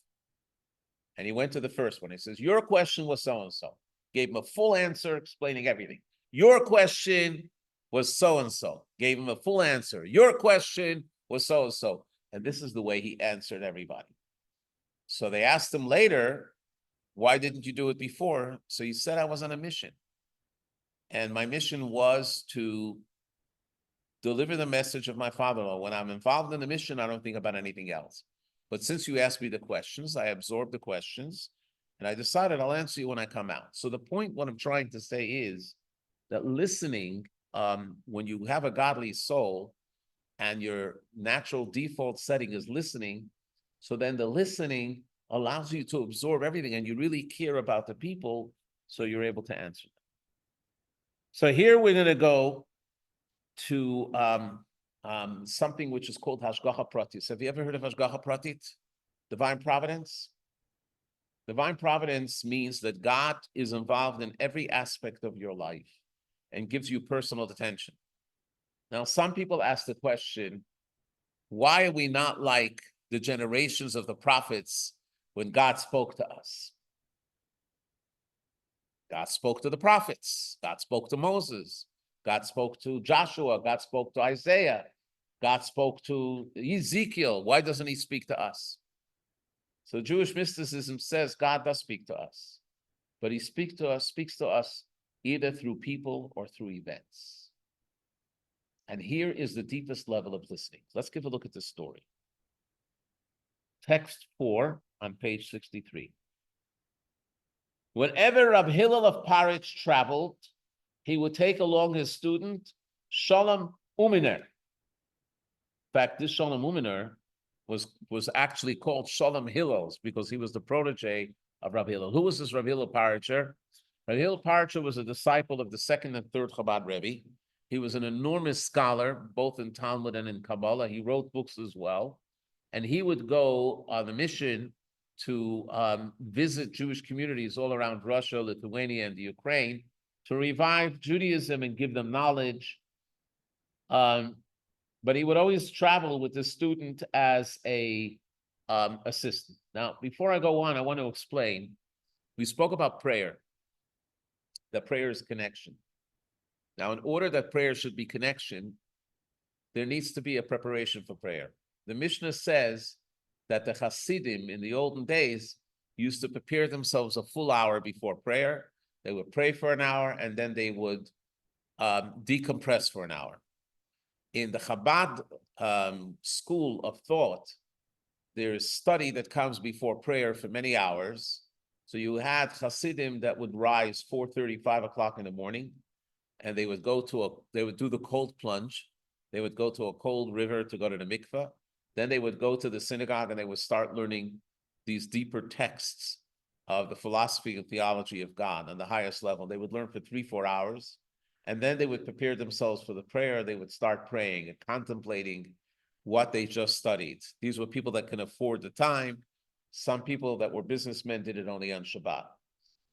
And he went to the first one. He says, your question was so-and-so. Gave him a full answer explaining everything. Your question was so-and-so. Gave him a full answer. Your question was so-and-so. And this is the way he answered everybody. So they asked him later, why didn't you do it before? So he said, I was on a mission. And my mission was to deliver the message of my father-in-law. When I'm involved in the mission, I don't think about anything else. But since you asked me the questions, I absorbed the questions, and I decided I'll answer you when I come out. So the point, what I'm trying to say is that listening, when you have a godly soul and your natural default setting is listening, so then the listening allows you to absorb everything, and you really care about the people, so you're able to answer them. So here we're going to go to something which is called Hashgacha Pratis. Have you ever heard of Hashgacha Pratit? Divine Providence? Divine providence means that God is involved in every aspect of your life and gives you personal attention. Now, some people ask the question, why are we not like the generations of the prophets when God spoke to us? God spoke to the prophets. God spoke to Moses. God spoke to Joshua. God spoke to Isaiah. God spoke to Ezekiel. Why doesn't he speak to us? So Jewish mysticism says God does speak to us, but he speaks to us either through people or through events. And here is the deepest level of listening. Let's give a look at this story. Text 4 on page 63. Whenever Rab Hillel of Paritz traveled, he would take along his student, Shalom Uminer. In fact, this Shalom Uminer was actually called Shalom Hillel's because he was the protege of Rab Hillel. Who was this Rab Hillel Paritcher? Rab Hillel Paritcher was a disciple of the second and third Chabad Rebbe. He was an enormous scholar, both in Talmud and in Kabbalah. He wrote books as well. And he would go on a mission to visit Jewish communities all around Russia, Lithuania, and the Ukraine to revive Judaism and give them knowledge. But he would always travel with the student as a assistant. Now, before I go on, I want to explain. We spoke about prayer, that prayer is connection. Now, in order that prayer should be connection, there needs to be a preparation for prayer. The Mishnah says that the Hasidim in the olden days used to prepare themselves a full hour before prayer. They would pray for an hour and then they would decompress for an hour. In the Chabad school of thought, there is study that comes before prayer for many hours. So you had Hasidim that would rise 4:30, 5 o'clock in the morning, and they would do the cold plunge. They would go to a cold river to go to the mikveh. Then they would go to the synagogue and they would start learning these deeper texts of the philosophy and theology of God on the highest level. They would learn for 3-4 hours. And then they would prepare themselves for the prayer. They would start praying and contemplating what they just studied. These were people that can afford the time. Some people that were businessmen did it only on Shabbat.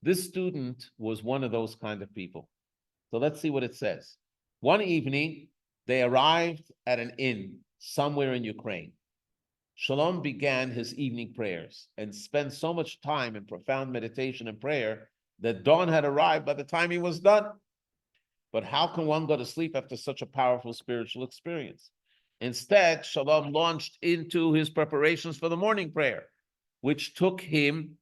This student was one of those kind of people. So let's see what it says. One evening, they arrived at an inn somewhere in Ukraine. Shalom began his evening prayers and spent so much time in profound meditation and prayer that dawn had arrived by the time he was done. But how can one go to sleep after such a powerful spiritual experience? Instead, Shalom launched into his preparations for the morning prayer, which took him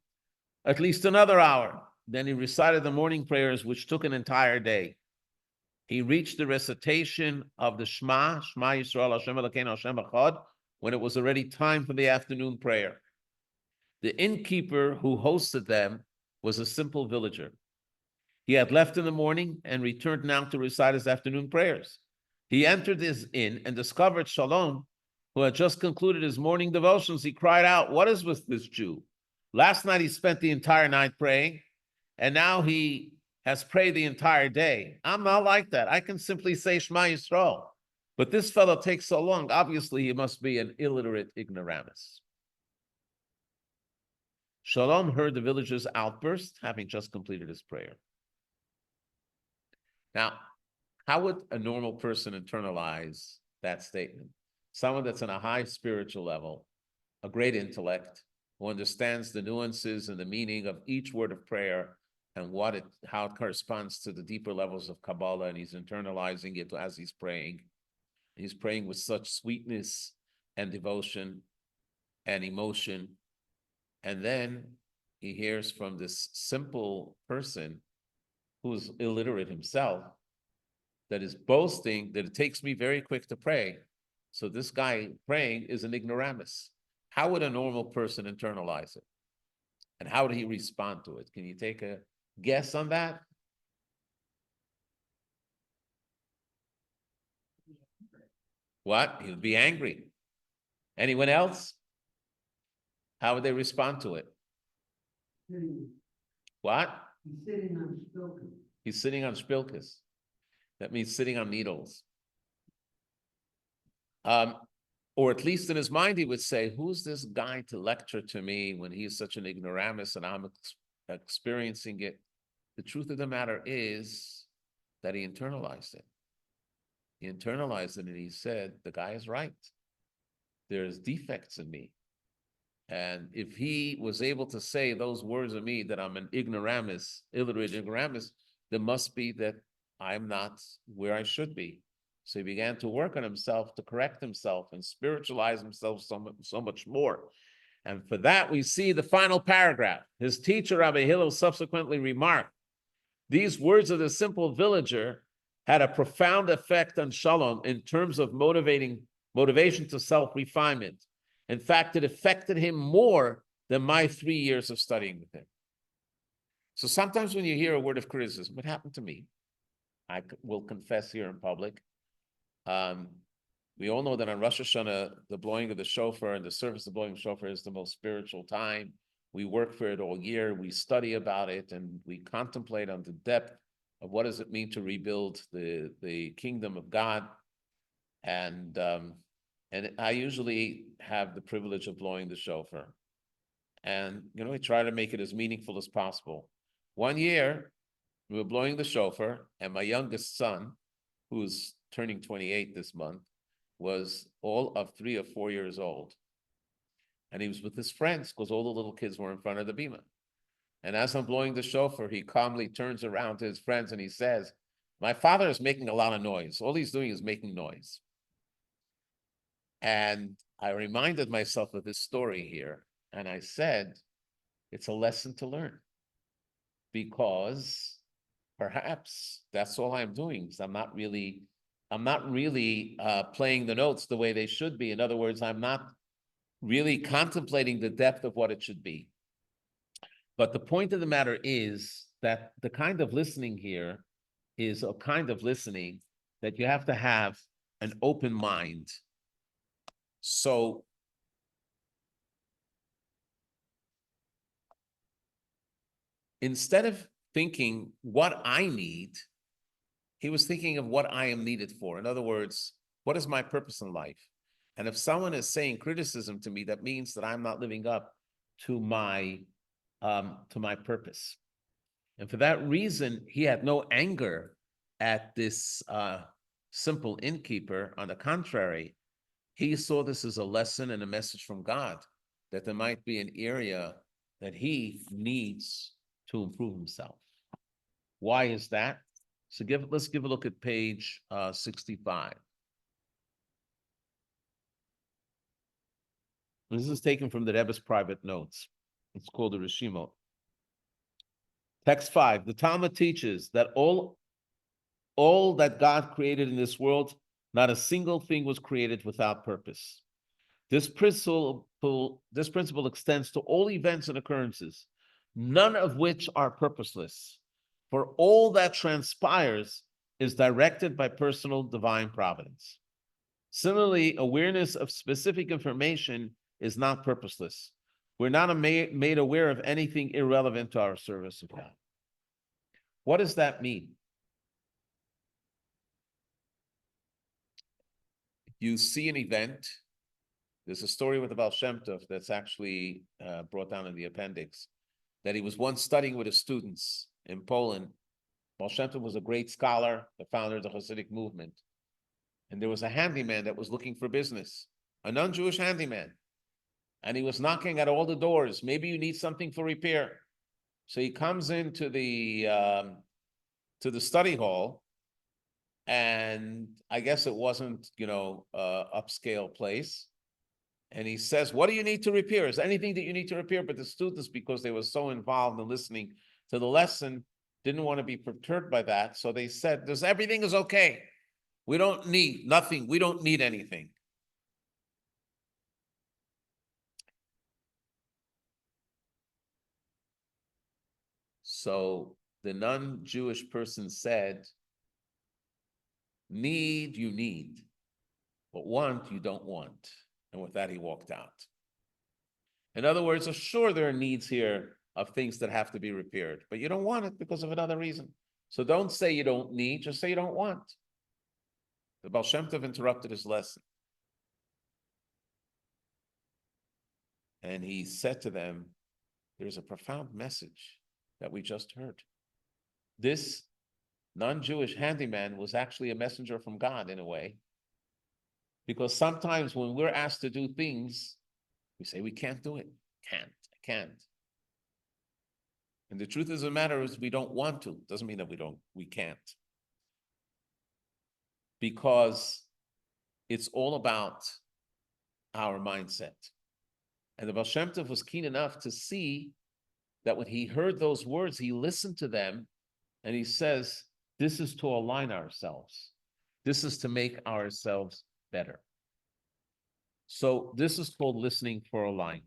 at least another hour. Then he recited the morning prayers, which took an entire day. He reached the recitation of the Shema Yisrael Hashem Elokeinu Hashem Echad, when it was already time for the afternoon prayer. The innkeeper who hosted them was a simple villager. He had left in the morning and returned now to recite his afternoon prayers. He entered his inn and discovered Shalom, who had just concluded his morning devotions. He cried out, "What is with this Jew? Last night he spent the entire night praying, and now he has prayed the entire day. I'm not like that. I can simply say Shema Yisrael. But this fellow takes so long. Obviously, he must be an illiterate ignoramus." Shalom heard the villager's outburst, having just completed his prayer. Now, how would a normal person internalize that statement? Someone that's on a high spiritual level, a great intellect, who understands the nuances and the meaning of each word of prayer and how it corresponds to the deeper levels of Kabbalah, and he's internalizing it as he's praying. He's praying with such sweetness and devotion and emotion. And then he hears from this simple person who's illiterate himself that is boasting that it takes me very quick to pray. So this guy praying is an ignoramus. How would a normal person internalize it? And how would he respond to it? Can you take a guess on that? What? He would be angry. Anyone else? How would they respond to it? What? He's sitting on spilkes. He's sitting on spilkes. That means sitting on needles. Or at least in his mind, he would say, who's this guy to lecture to me when he's such an ignoramus and I'm experiencing it? The truth of the matter is that he internalized it. He internalized it and he said, the guy is right. There's defects in me. And if he was able to say those words of me, that I'm an ignoramus, illiterate ignoramus, there must be that I'm not where I should be. So he began to work on himself, to correct himself and spiritualize himself so much more. And for that, we see the final paragraph. His teacher, Rabbi Hillel, subsequently remarked, these words of the simple villager had a profound effect on Shalom in terms of motivation to self-refinement. In fact, it affected him more than my 3 years of studying with him. So sometimes when you hear a word of criticism, what happened to me? I will confess here in public. We all know that on Rosh Hashanah, the blowing of the shofar and the service of blowing the shofar is the most spiritual time. We work for it all year. We study about it and we contemplate on the depth of what does it mean to rebuild the kingdom of God. And I usually have the privilege of blowing the shofar. And, we try to make it as meaningful as possible. One year, we were blowing the shofar, and my youngest son, who's turning 28 this month, was all of 3 or 4 years old. And he was with his friends because all the little kids were in front of the bima. And as I'm blowing the shofar, he calmly turns around to his friends and he says, my father is making a lot of noise. All he's doing is making noise. And I reminded myself of this story here. And I said, it's a lesson to learn. Because perhaps that's all I'm doing. I'm not really playing the notes the way they should be. In other words, I'm not really contemplating the depth of what it should be. But the point of the matter is that the kind of listening here is a kind of listening that you have to have an open mind. So instead of thinking what I need, he was thinking of what I am needed for. In other words, what is my purpose in life? And if someone is saying criticism to me, that means that I'm not living up to my purpose. And for that reason, he had no anger at this simple innkeeper. On the contrary, he saw this as a lesson and a message from God that there might be an area that he needs to improve himself. Why is that? So let's give a look at page 65. This is taken from the Rebbe's private notes. It's called the Rishimot. Text 5, the Talmud teaches that all that God created in this world, not a single thing was created without purpose. This principle extends to all events and occurrences, none of which are purposeless. For all that transpires is directed by personal divine providence. Similarly, awareness of specific information is not purposeless. We're not made aware of anything irrelevant to our service of God. What does that mean? You see an event. There's a story with the Baal Shem Tov that's actually brought down in the appendix, that he was once studying with his students in Poland. Baal Shem Tov was a great scholar, the founder of the Hasidic movement. And there was a handyman that was looking for business, a non-Jewish handyman. And he was knocking at all the doors. Maybe you need something for repair. So he comes into the study hall, and I guess it wasn't, upscale place. And he says, what do you need to repair? Is there anything that you need to repair? But the students, because they were so involved in listening to the lesson, didn't want to be perturbed by that. So they said, everything is okay. We don't need nothing. We don't need anything. So the non-Jewish person said, need, you need, but want, you don't want. And with that, he walked out. In other words, sure, there are needs here of things that have to be repaired, but you don't want it because of another reason. So don't say you don't need, just say you don't want. The Baal Shem Tov interrupted his lesson. And he said to them, there's a profound message that we just heard. This non-Jewish handyman was actually a messenger from God in a way. Because sometimes when we're asked to do things, we say we can't do it. I can't. And the truth of the matter is we don't want to. Doesn't mean that we can't. Because it's all about our mindset. And the Baal Shem Tov was keen enough to see that when he heard those words, he listened to them and he says, this is to align ourselves. This is to make ourselves better. So this is called listening for alignment.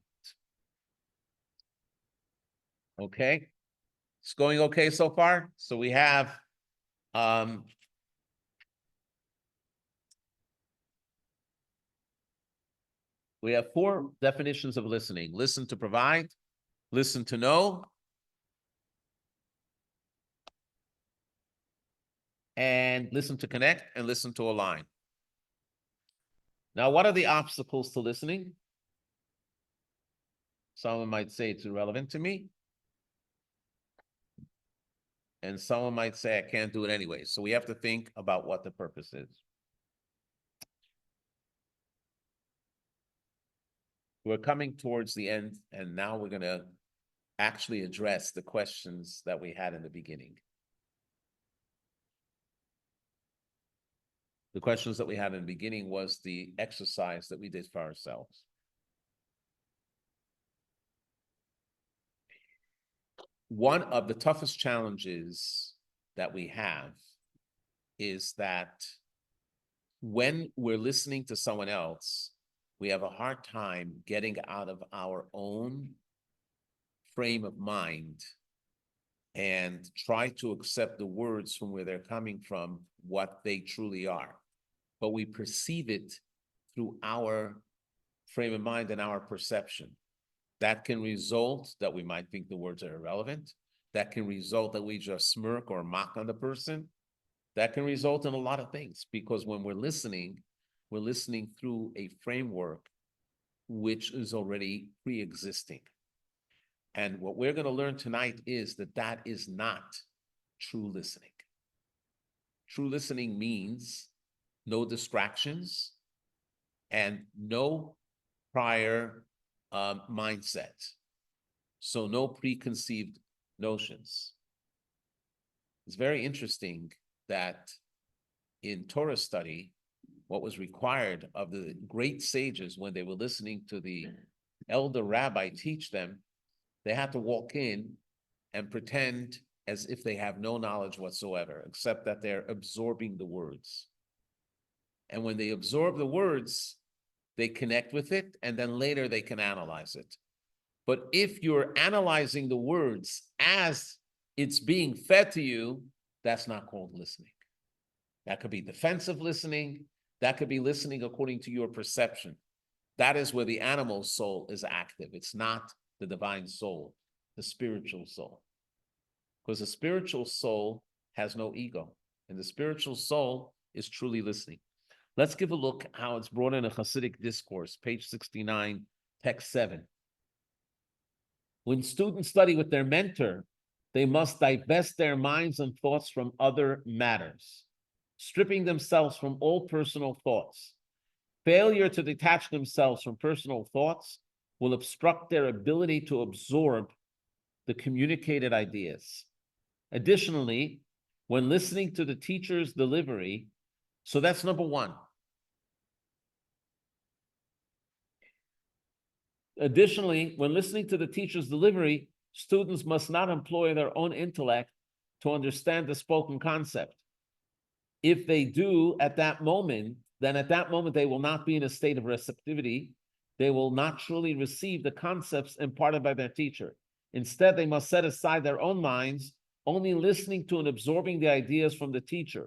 Okay? It's going okay so far? So we have four definitions of listening. Listen to provide, listen to know, and listen to connect, and listen to align. Now, what are the obstacles to listening? Someone might say it's irrelevant to me. And someone might say, I can't do it anyway. So we have to think about what the purpose is. We're coming towards the end, and now we're going to actually address the questions that we had in the beginning. The questions that we had in the beginning was the exercise that we did for ourselves. One of the toughest challenges that we have is that when we're listening to someone else, we have a hard time getting out of our own frame of mind and try to accept the words from where they're coming from, what they truly are. But we perceive it through our frame of mind and our perception. That can result that we might think the words are irrelevant. That can result that we just smirk or mock on the person. That can result in a lot of things, because when we're listening through a framework which is already pre-existing. And what we're going to learn tonight is that that is not true listening. True listening means no distractions and no prior mindset. So no preconceived notions. It's very interesting that in Torah study, what was required of the great sages when they were listening to the elder rabbi teach them, they had to walk in and pretend as if they have no knowledge whatsoever, except that they're absorbing the words. And when they absorb the words, they connect with it, and then later they can analyze it. But if you're analyzing the words as it's being fed to you, that's not called listening. That could be defensive listening. That could be listening according to your perception. That is where the animal soul is active. It's not the divine soul, the spiritual soul. Because the spiritual soul has no ego, and the spiritual soul is truly listening. Let's give a look how it's brought in a Hasidic discourse, page 69, text 7. When students study with their mentor, they must divest their minds and thoughts from other matters, stripping themselves from all personal thoughts. Failure to detach themselves from personal thoughts will obstruct their ability to absorb the communicated ideas. Additionally, when listening to the teacher's delivery, so that's number one. Additionally, when listening to the teacher's delivery, students must not employ their own intellect to understand the spoken concept. If they do at that moment, then at that moment they will not be in a state of receptivity. They will not truly receive the concepts imparted by their teacher. Instead, they must set aside their own minds, only listening to and absorbing the ideas from the teacher.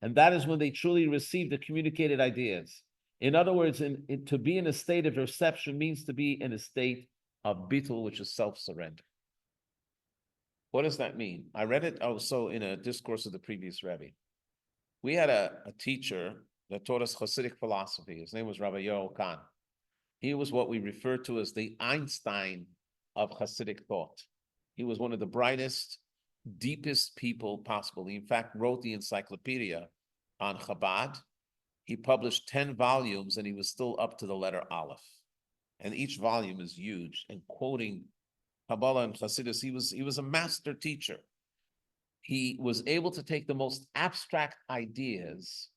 And that is when they truly receive the communicated ideas. In other words, to be in a state of reception means to be in a state of bittul, which is self-surrender. What does that mean? I read it also in a discourse of the previous Rebbe. We had a teacher that taught us Hasidic philosophy. His name was Rabbi Yoel Khan. He was what we refer to as the Einstein of Hasidic thought. He was one of the brightest, deepest people possible. He, in fact, wrote the encyclopedia on Chabad. He published 10 volumes, and he was still up to the letter Aleph. And each volume is huge. And quoting Kabbalah and Hasidus, he was a master teacher. He was able to take the most abstract ideas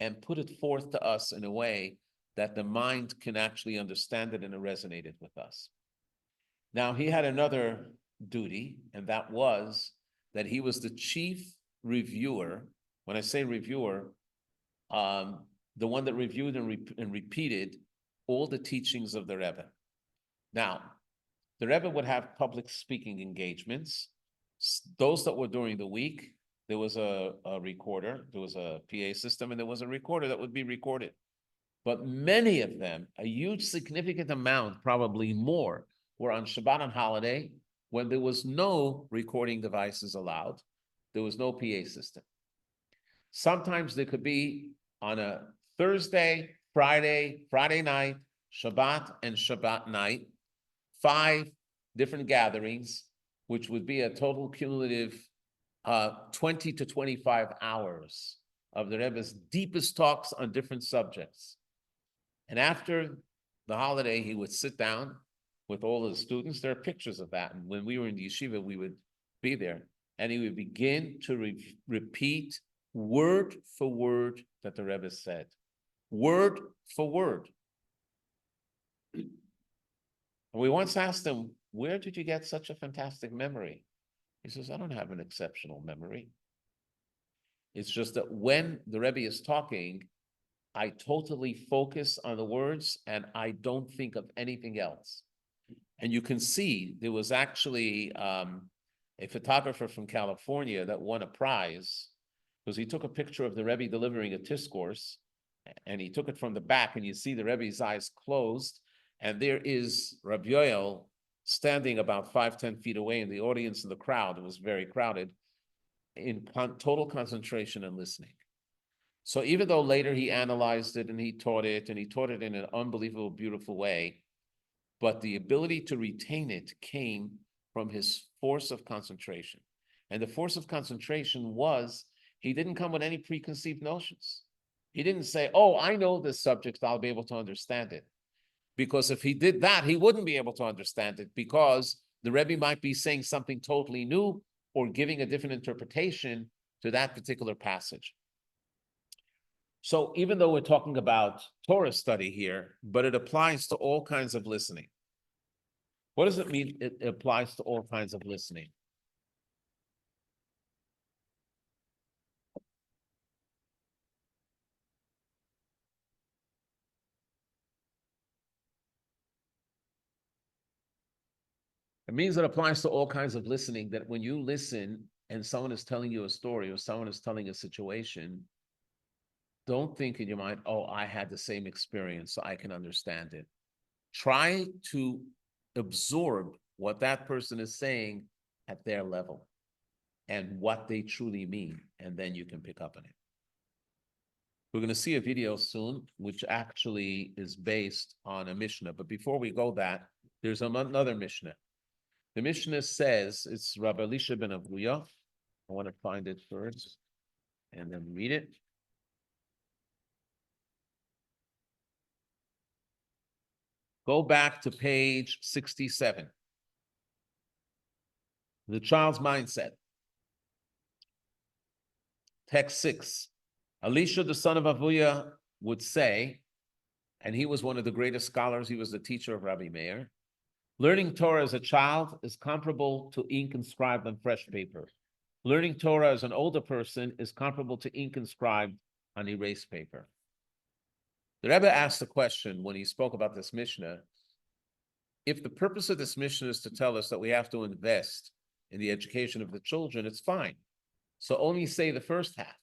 and put it forth to us in a way that the mind can actually understand it, and it resonated with us. Now, he had another duty, and that was that he was the chief reviewer. When I say reviewer, the one that reviewed and repeated all the teachings of the Rebbe. Now, the Rebbe would have public speaking engagements. Those that were during the week, there was a recorder, there was a PA system, and there was a recorder that would be recorded. But many of them, a huge significant amount, probably more, were on Shabbat and holiday when there was no recording devices allowed. There was no PA system. Sometimes there could be on a Thursday, Friday night, Shabbat and Shabbat night, 5 different gatherings, which would be a total cumulative 20 to 25 hours of the Rebbe's deepest talks on different subjects. And after the holiday, he would sit down with all his students. There are pictures of that. And when we were in the yeshiva, we would be there. And he would begin to repeat word for word that the Rebbe said. Word for word. And we once asked him, where did you get such a fantastic memory? He says, I don't have an exceptional memory. It's just that when the Rebbe is talking, I totally focus on the words and I don't think of anything else. And you can see there was actually a photographer from California that won a prize because he took a picture of the Rebbe delivering a discourse, and he took it from the back, and you see the Rebbe's eyes closed, and there is Rabbi Yoel standing about 5-10 feet away in the audience and the crowd. It was very crowded, in total concentration and listening. So even though later he analyzed it and he taught it in an unbelievable, beautiful way, but the ability to retain it came from his force of concentration. And the force of concentration was, he didn't come with any preconceived notions. He didn't say, oh, I know this subject, I'll be able to understand it. Because if he did that, he wouldn't be able to understand it, because the Rebbe might be saying something totally new or giving a different interpretation to that particular passage. So even though we're talking about Torah study here, but it applies to all kinds of listening. What does it mean it applies to all kinds of listening? It means it applies to all kinds of listening, that when you listen and someone is telling you a story or someone is telling a situation, don't think in your mind, oh, I had the same experience, so I can understand it. Try to absorb what that person is saying at their level and what they truly mean, and then you can pick up on it. We're going to see a video soon, which actually is based on a Mishnah. But before we go that, there's another Mishnah. The Mishnah says, it's Rabbi Elisha ben Avuya. I want to find it first and then read it. Go back to page 67. The child's mindset. Text 6. Elisha, the son of Avuya, would say, and he was one of the greatest scholars, he was the teacher of Rabbi Meir, learning Torah as a child is comparable to ink inscribed on fresh paper. Learning Torah as an older person is comparable to ink inscribed on erased paper. The Rebbe asked the question when he spoke about this Mishnah, if the purpose of this Mishnah is to tell us that we have to invest in the education of the children, it's fine. So only say the first half.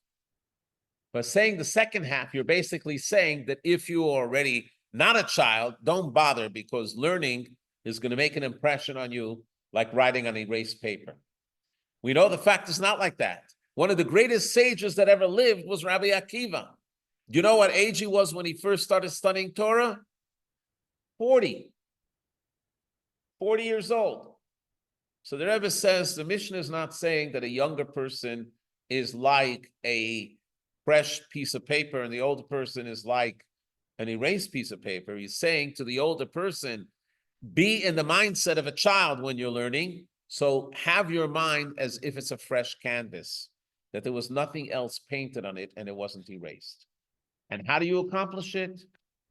But saying the second half, you're basically saying that if you are already not a child, don't bother, because learning is going to make an impression on you like writing on erased paper. We know the fact is not like that. One of the greatest sages that ever lived was Rabbi Akiva. Do you know what age he was when he first started studying Torah? 40 years old. So the Rebbe says the Mishnah is not saying that a younger person is like a fresh piece of paper and the older person is like an erased piece of paper. He's saying to the older person, be in the mindset of a child when you're learning. So have your mind as if it's a fresh canvas, that there was nothing else painted on it and it wasn't erased. And how do you accomplish it?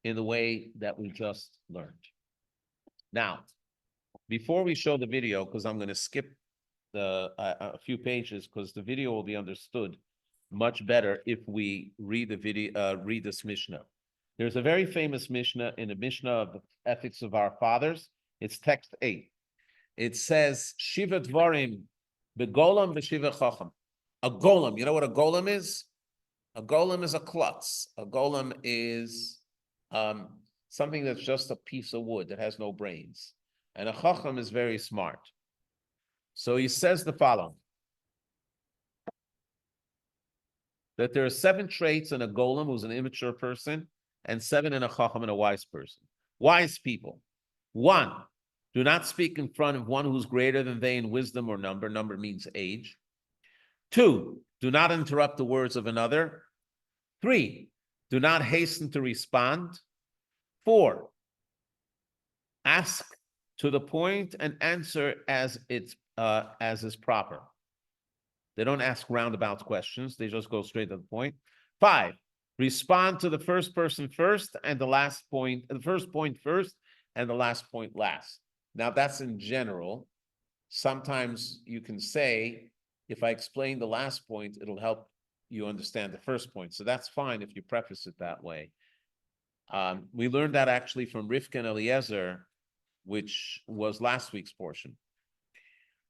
In the way that we just learned. Now, before we show the video, because I'm going to skip a few pages, because the video will be understood much better if we read the video, read this Mishnah. There's a very famous Mishnah in the Mishnah of the Ethics of Our Fathers. It's text 8. It says, Shiva Dvarim, begolam v'shiva chacham. A golem, you know what a golem is? A golem is a klutz. A golem is something that's just a piece of wood that has no brains. And a chacham is very smart. So he says the following, that there are 7 traits in a golem who's an immature person, and 7 in a chacham and a wise person. Wise people. 1, do not speak in front of one who's greater than they in wisdom or number. Number means age. 2, do not interrupt the words of another. 3, do not hasten to respond. 4, ask to the point and answer as is proper. They don't ask roundabout questions. They just go straight to the point. 5, respond to the first person first and the last point, the first point first and the last point last. Now that's in general. Sometimes you can say, if I explain the last point, it'll help you understand the first point. So that's fine if you preface it that way. We learned that actually from Rivka and Eliezer, which was last week's portion.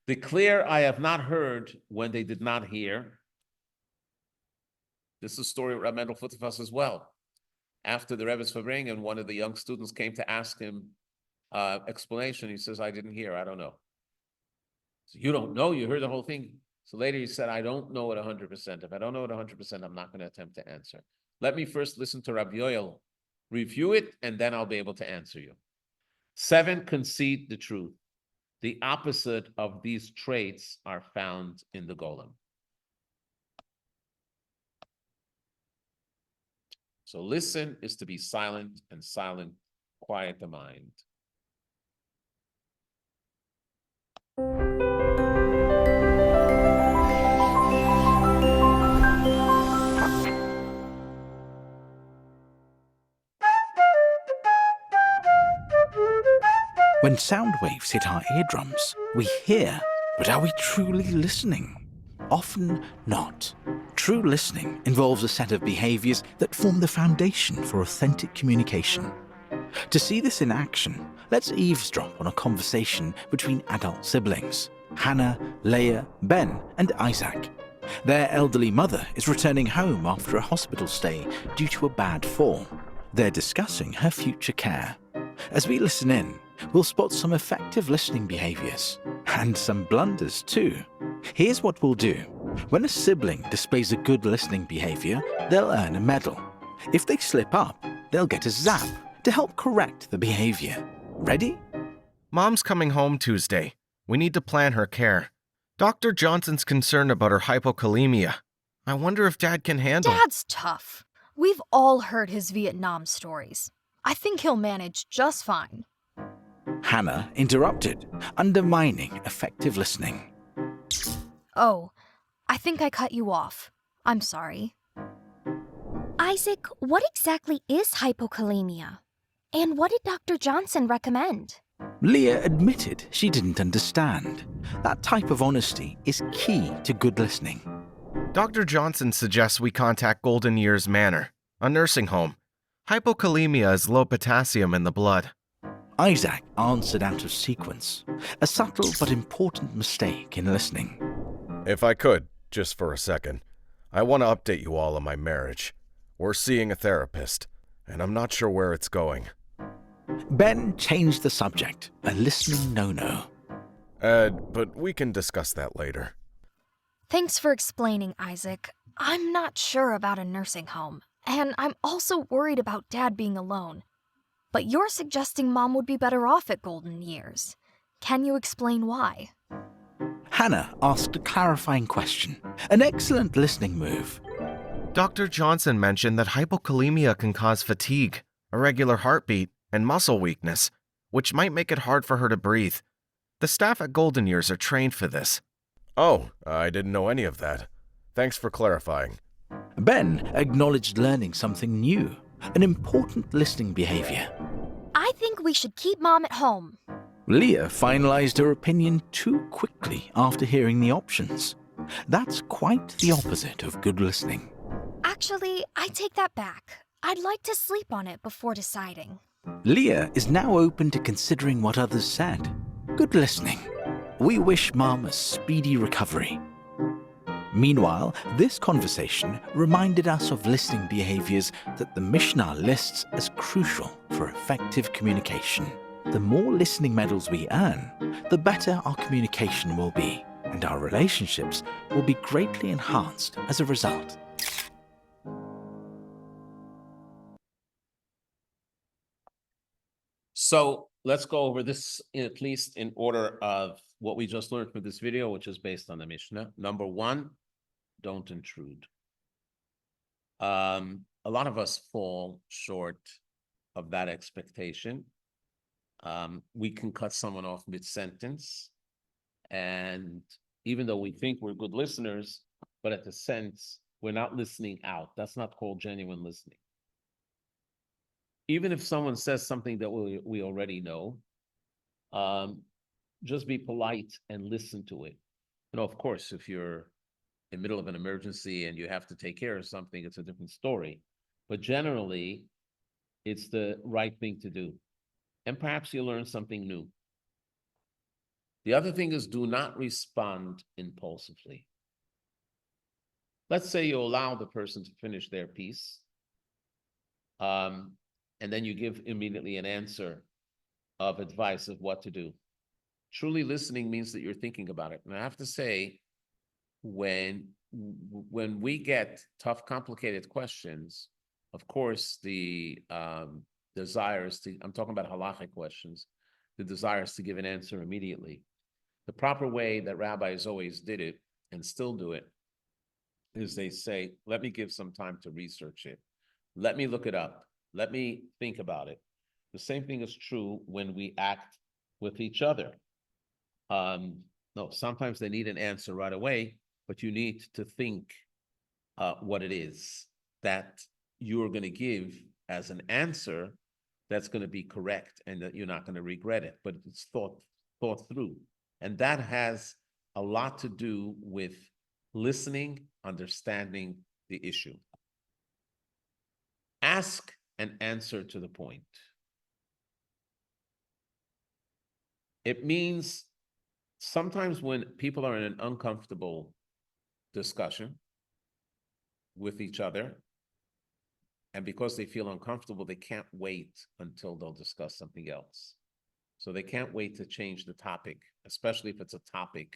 Declare, I have not heard when they did not hear. This is a story of Reb Mendel Futerfas as well. After the Rebbe's Fabring and one of the young students came to ask him explanation, he says, I didn't hear, I don't know. So you don't know, you heard the whole thing. So later he said, I don't know it 100%. If I don't know it 100%, I'm not going to attempt to answer. Let me first listen to Rabbi Yoel, review it, and then I'll be able to answer you. 7, concede the truth. The opposite of these traits are found in the golem. So listen is to be silent, and silent, quiet the mind. When sound waves hit our eardrums, we hear, but are we truly listening? Often not. True listening involves a set of behaviors that form the foundation for authentic communication. To see this in action, let's eavesdrop on a conversation between adult siblings, Hannah, Leah, Ben, and Isaac. Their elderly mother is returning home after a hospital stay due to a bad fall. They're discussing her future care. As we listen in, we'll spot some effective listening behaviors, and some blunders too. Here's what we'll do. When a sibling displays a good listening behavior, they'll earn a medal. If they slip up, they'll get a zap to help correct the behavior. Ready? Mom's coming home Tuesday. We need to plan her care. Dr. Johnson's concerned about her hypokalemia. I wonder if Dad can handle. Dad's tough. We've all heard his Vietnam stories. I think he'll manage just fine. Hannah interrupted, undermining effective listening. Oh, I think I cut you off. I'm sorry. Isaac, what exactly is hypokalemia? And what did Dr. Johnson recommend? Leah admitted she didn't understand. That type of honesty is key to good listening. Dr. Johnson suggests we contact Golden Years Manor, a nursing home. Hypokalemia is low potassium in the blood. Isaac answered out of sequence, a subtle but important mistake in listening. If I could, just for a second, I want to update you all on my marriage. We're seeing a therapist, and I'm not sure where it's going. Ben changed the subject, a listening no-no. But we can discuss that later. Thanks for explaining, Isaac. I'm not sure about a nursing home, and I'm also worried about Dad being alone. But you're suggesting Mom would be better off at golden years. Can you explain why? Hannah asked a clarifying question, an excellent listening move. Dr. Johnson mentioned that hypokalemia can cause fatigue, irregular heartbeat, and muscle weakness, which might make it hard for her to breathe. The staff at Golden Years are trained for this. Oh, I didn't know any of that. Thanks for clarifying. Ben acknowledged learning something new, an important listening behavior. I think we should keep Mom at home. Leah finalized her opinion too quickly after hearing the options. That's quite the opposite of good listening. Actually, I take that back. I'd like to sleep on it before deciding. Leah is now open to considering what others said. Good listening. We wish Mom a speedy recovery. Meanwhile, this conversation reminded us of listening behaviors that the Mishnah lists as crucial for effective communication. The more listening medals we earn, the better our communication will be, and our relationships will be greatly enhanced as a result. So let's go over this at least in order of what we just learned from this video, which is based on the Mishnah. Number one, don't intrude. A lot of us fall short of that expectation. We can cut someone off mid-sentence, and even though we think we're good listeners, but at the sense, we're not listening out. That's not called genuine listening. Even if someone says something that we already know, just be polite and listen to it. Of course, if you're in the middle of an emergency and you have to take care of something, it's a different story. But generally, it's the right thing to do. And perhaps you'll learn something new. The other thing is, do not respond impulsively. Let's say you allow the person to finish their piece, and then you give immediately an answer of advice of what to do. Truly listening means that you're thinking about it. And I have to say, when we get tough, complicated questions, of course, the desire is to, I'm talking about halachic questions, the desire is to give an answer immediately. The proper way that rabbis always did it, and still do it, is they say, let me give some time to research it. Let me look it up. Let me think about it. The same thing is true when we act with each other. No, sometimes they need an answer right away, but you need to think what it is that you're going to give as an answer that's going to be correct and that you're not going to regret it, but it's thought through. And that has a lot to do with listening, understanding the issue. Ask and answer to the point. It means sometimes when people are in an uncomfortable discussion with each other, and because they feel uncomfortable, they can't wait until they'll discuss something else. So they can't wait to change the topic, especially if it's a topic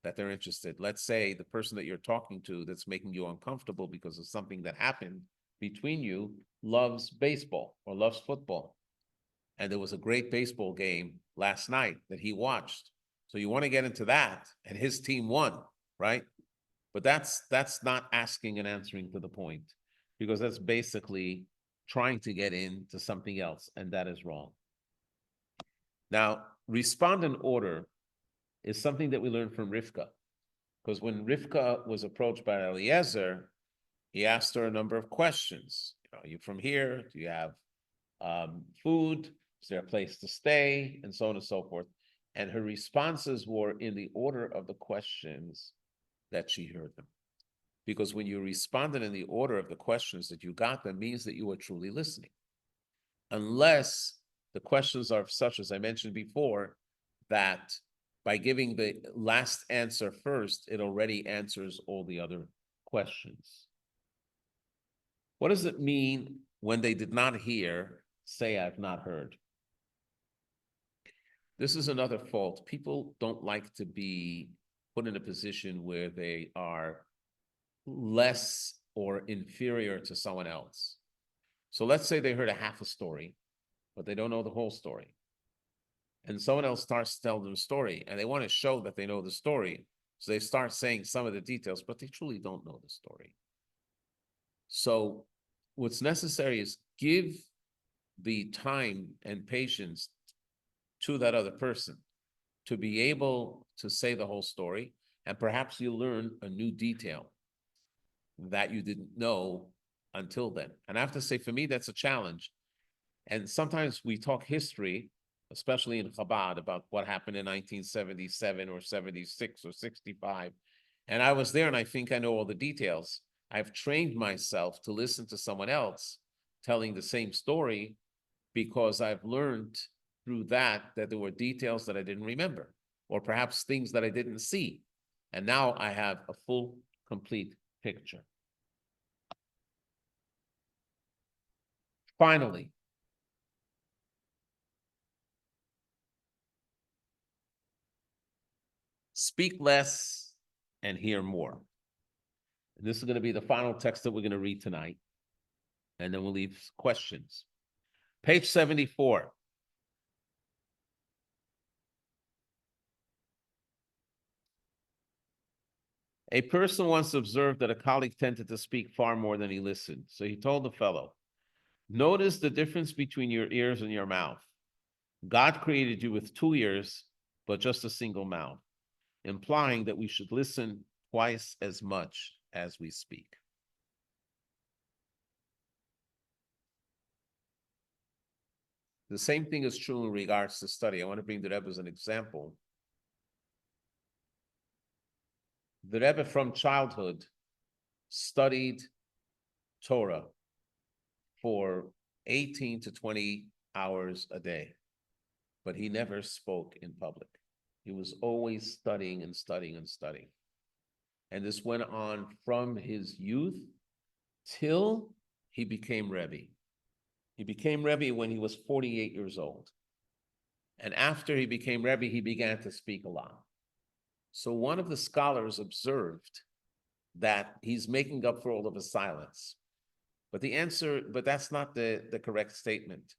that they're interested. Let's say the person that you're talking to that's making you uncomfortable because of something that happened between you loves baseball or loves football. And there was a great baseball game last night that he watched. So you want to get into that, and his team won, right? But that's not asking and answering to the point, because that's basically trying to get into something else, and that is wrong. Now, respond in order is something that we learned from Rivka, because when Rivka was approached by Eliezer, he asked her a number of questions. Are you from here? Do you have food? Is there a place to stay? And so on and so forth. And her responses were in the order of the questions that she heard them. Because when you responded in the order of the questions that you got them, means that you were truly listening. Unless the questions are such, as I mentioned before, that by giving the last answer first, it already answers all the other questions. What does it mean when they did not hear, say, I've not heard? This is another fault. People don't like to be put in a position where they are less or inferior to someone else. So let's say they heard a half a story but they don't know the whole story. And someone else starts to tell them a story, and they want to show that they know the story. So they start saying some of the details, but they truly don't know the story. So what's necessary is give the time and patience to that other person to be able to say the whole story, and perhaps you learn a new detail that you didn't know until then. And I have to say, for me, that's a challenge. And sometimes we talk history, especially in Chabad, about what happened in 1977 or 76 or 65. And I was there, and I think I know all the details. I've trained myself to listen to someone else telling the same story, because I've learned through that there were details that I didn't remember, or perhaps things that I didn't see. And now I have a full, complete picture. Finally, speak less and hear more. And this is going to be the final text that we're going to read tonight. And then we'll leave questions. Page 74. A person once observed that a colleague tended to speak far more than he listened. So he told the fellow, notice the difference between your ears and your mouth. God created you with 2 ears, but just a single mouth, implying that we should listen twice as much as we speak. The same thing is true in regards to study. I want to bring the Rebbe as an example. The Rebbe from childhood studied Torah for 18 to 20 hours a day, but he never spoke in public. He was always studying and studying and studying. And this went on from his youth till he became Rebbe. He became Rebbe when he was 48 years old. And after he became Rebbe, he began to speak a lot. So one of the scholars observed that he's making up for all of his silence. But that's not the correct statement.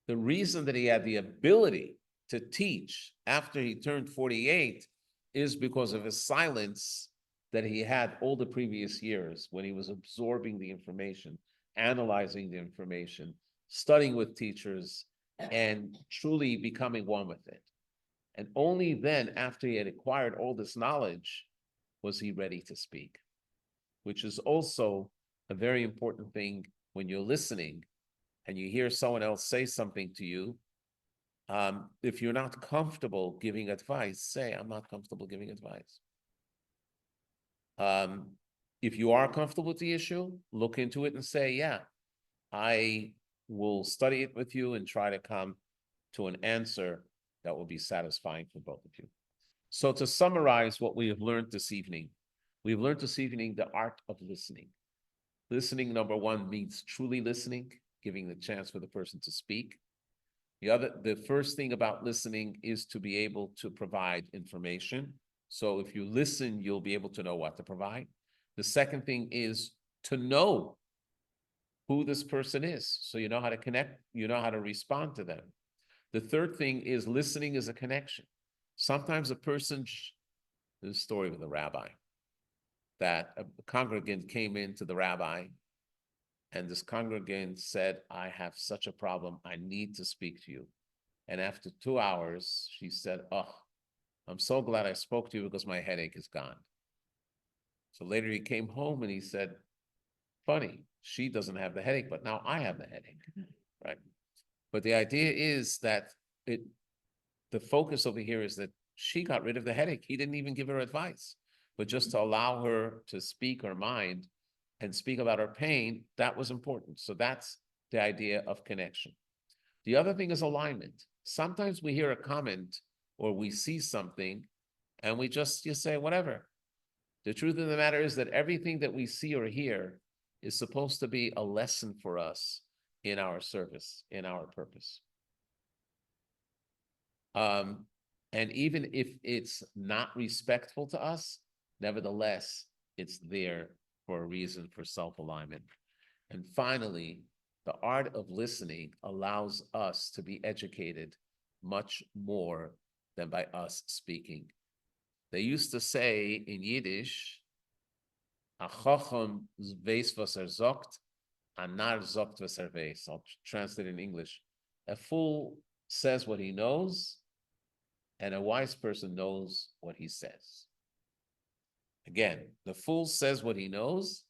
The reason that he had the ability to teach after he turned 48 is because of his silence that he had all the previous years when he was absorbing the information, analyzing the information, studying with teachers, and truly becoming one with it. And only then, after he had acquired all this knowledge, was he ready to speak, which is also a very important thing when you're listening and you hear someone else say something to you. If you're not comfortable giving advice, say, I'm not comfortable giving advice. If you are comfortable with the issue, look into it and say, yeah, I will study it with you and try to come to an answer that will be satisfying for both of you. So to summarize what we have learned this evening, we've learned this evening the art of listening. Listening, number one, means truly listening, giving the chance for the person to speak. The first thing about listening is to be able to provide information. So if you listen, you'll be able to know what to provide. The second thing is to know who this person is. So you know how to connect, you know how to respond to them. The third thing is listening is a connection. Sometimes a person, there's a story with a rabbi, that a congregant came in to the rabbi, and this congregant said, I have such a problem, I need to speak to you. And after 2 hours, she said, oh, I'm so glad I spoke to you because my headache is gone. So later he came home and he said, funny, she doesn't have the headache, but now I have the headache, right? But the idea is that the focus over here is that she got rid of the headache. He didn't even give her advice, but just to allow her to speak her mind and speak about her pain, that was important. So that's the idea of connection. The other thing is alignment. Sometimes we hear a comment or we see something and you say, whatever. The truth of the matter is that everything that we see or hear is supposed to be a lesson for us in our service, in our purpose. And even if it's not respectful to us, nevertheless, it's there for a reason, for self-alignment. And finally, The art of listening allows us to be educated much more than by us speaking. They used to say in Yiddish, "A chacham weiß was sagt, a nar sagt was weiß." I'll translate in English. A fool says what he knows, and a wise person knows what he says. Again, the fool says what he knows.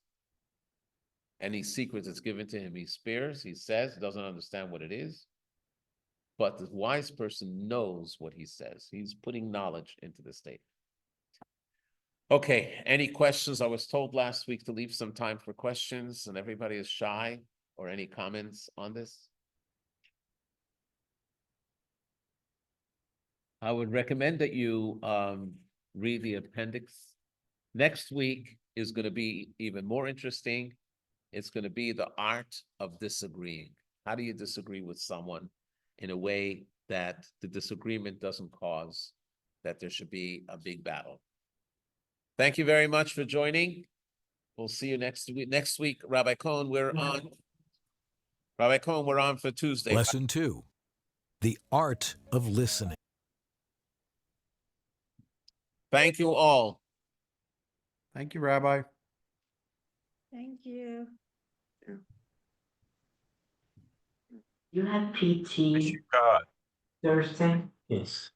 Any secret that's given to him, he spares, he says, doesn't understand what it is. But the wise person knows what he says. He's putting knowledge into the statement. Okay, any questions? I was told last week to leave some time for questions, and everybody is shy. Or any comments on this? I would recommend that you read the appendix. Next week is going to be even more interesting. It's going to be the art of disagreeing. How do you disagree with someone in a way that the disagreement doesn't cause that there should be a big battle? Thank you very much for joining. We'll see you next week. Next week, Rabbi Cohen, we're on. Rabbi Cohen, we're on for Tuesday. Lesson 2, the art of listening. Thank you all. Thank you, Rabbi. Thank you. You had PT God. Thursday? Yes.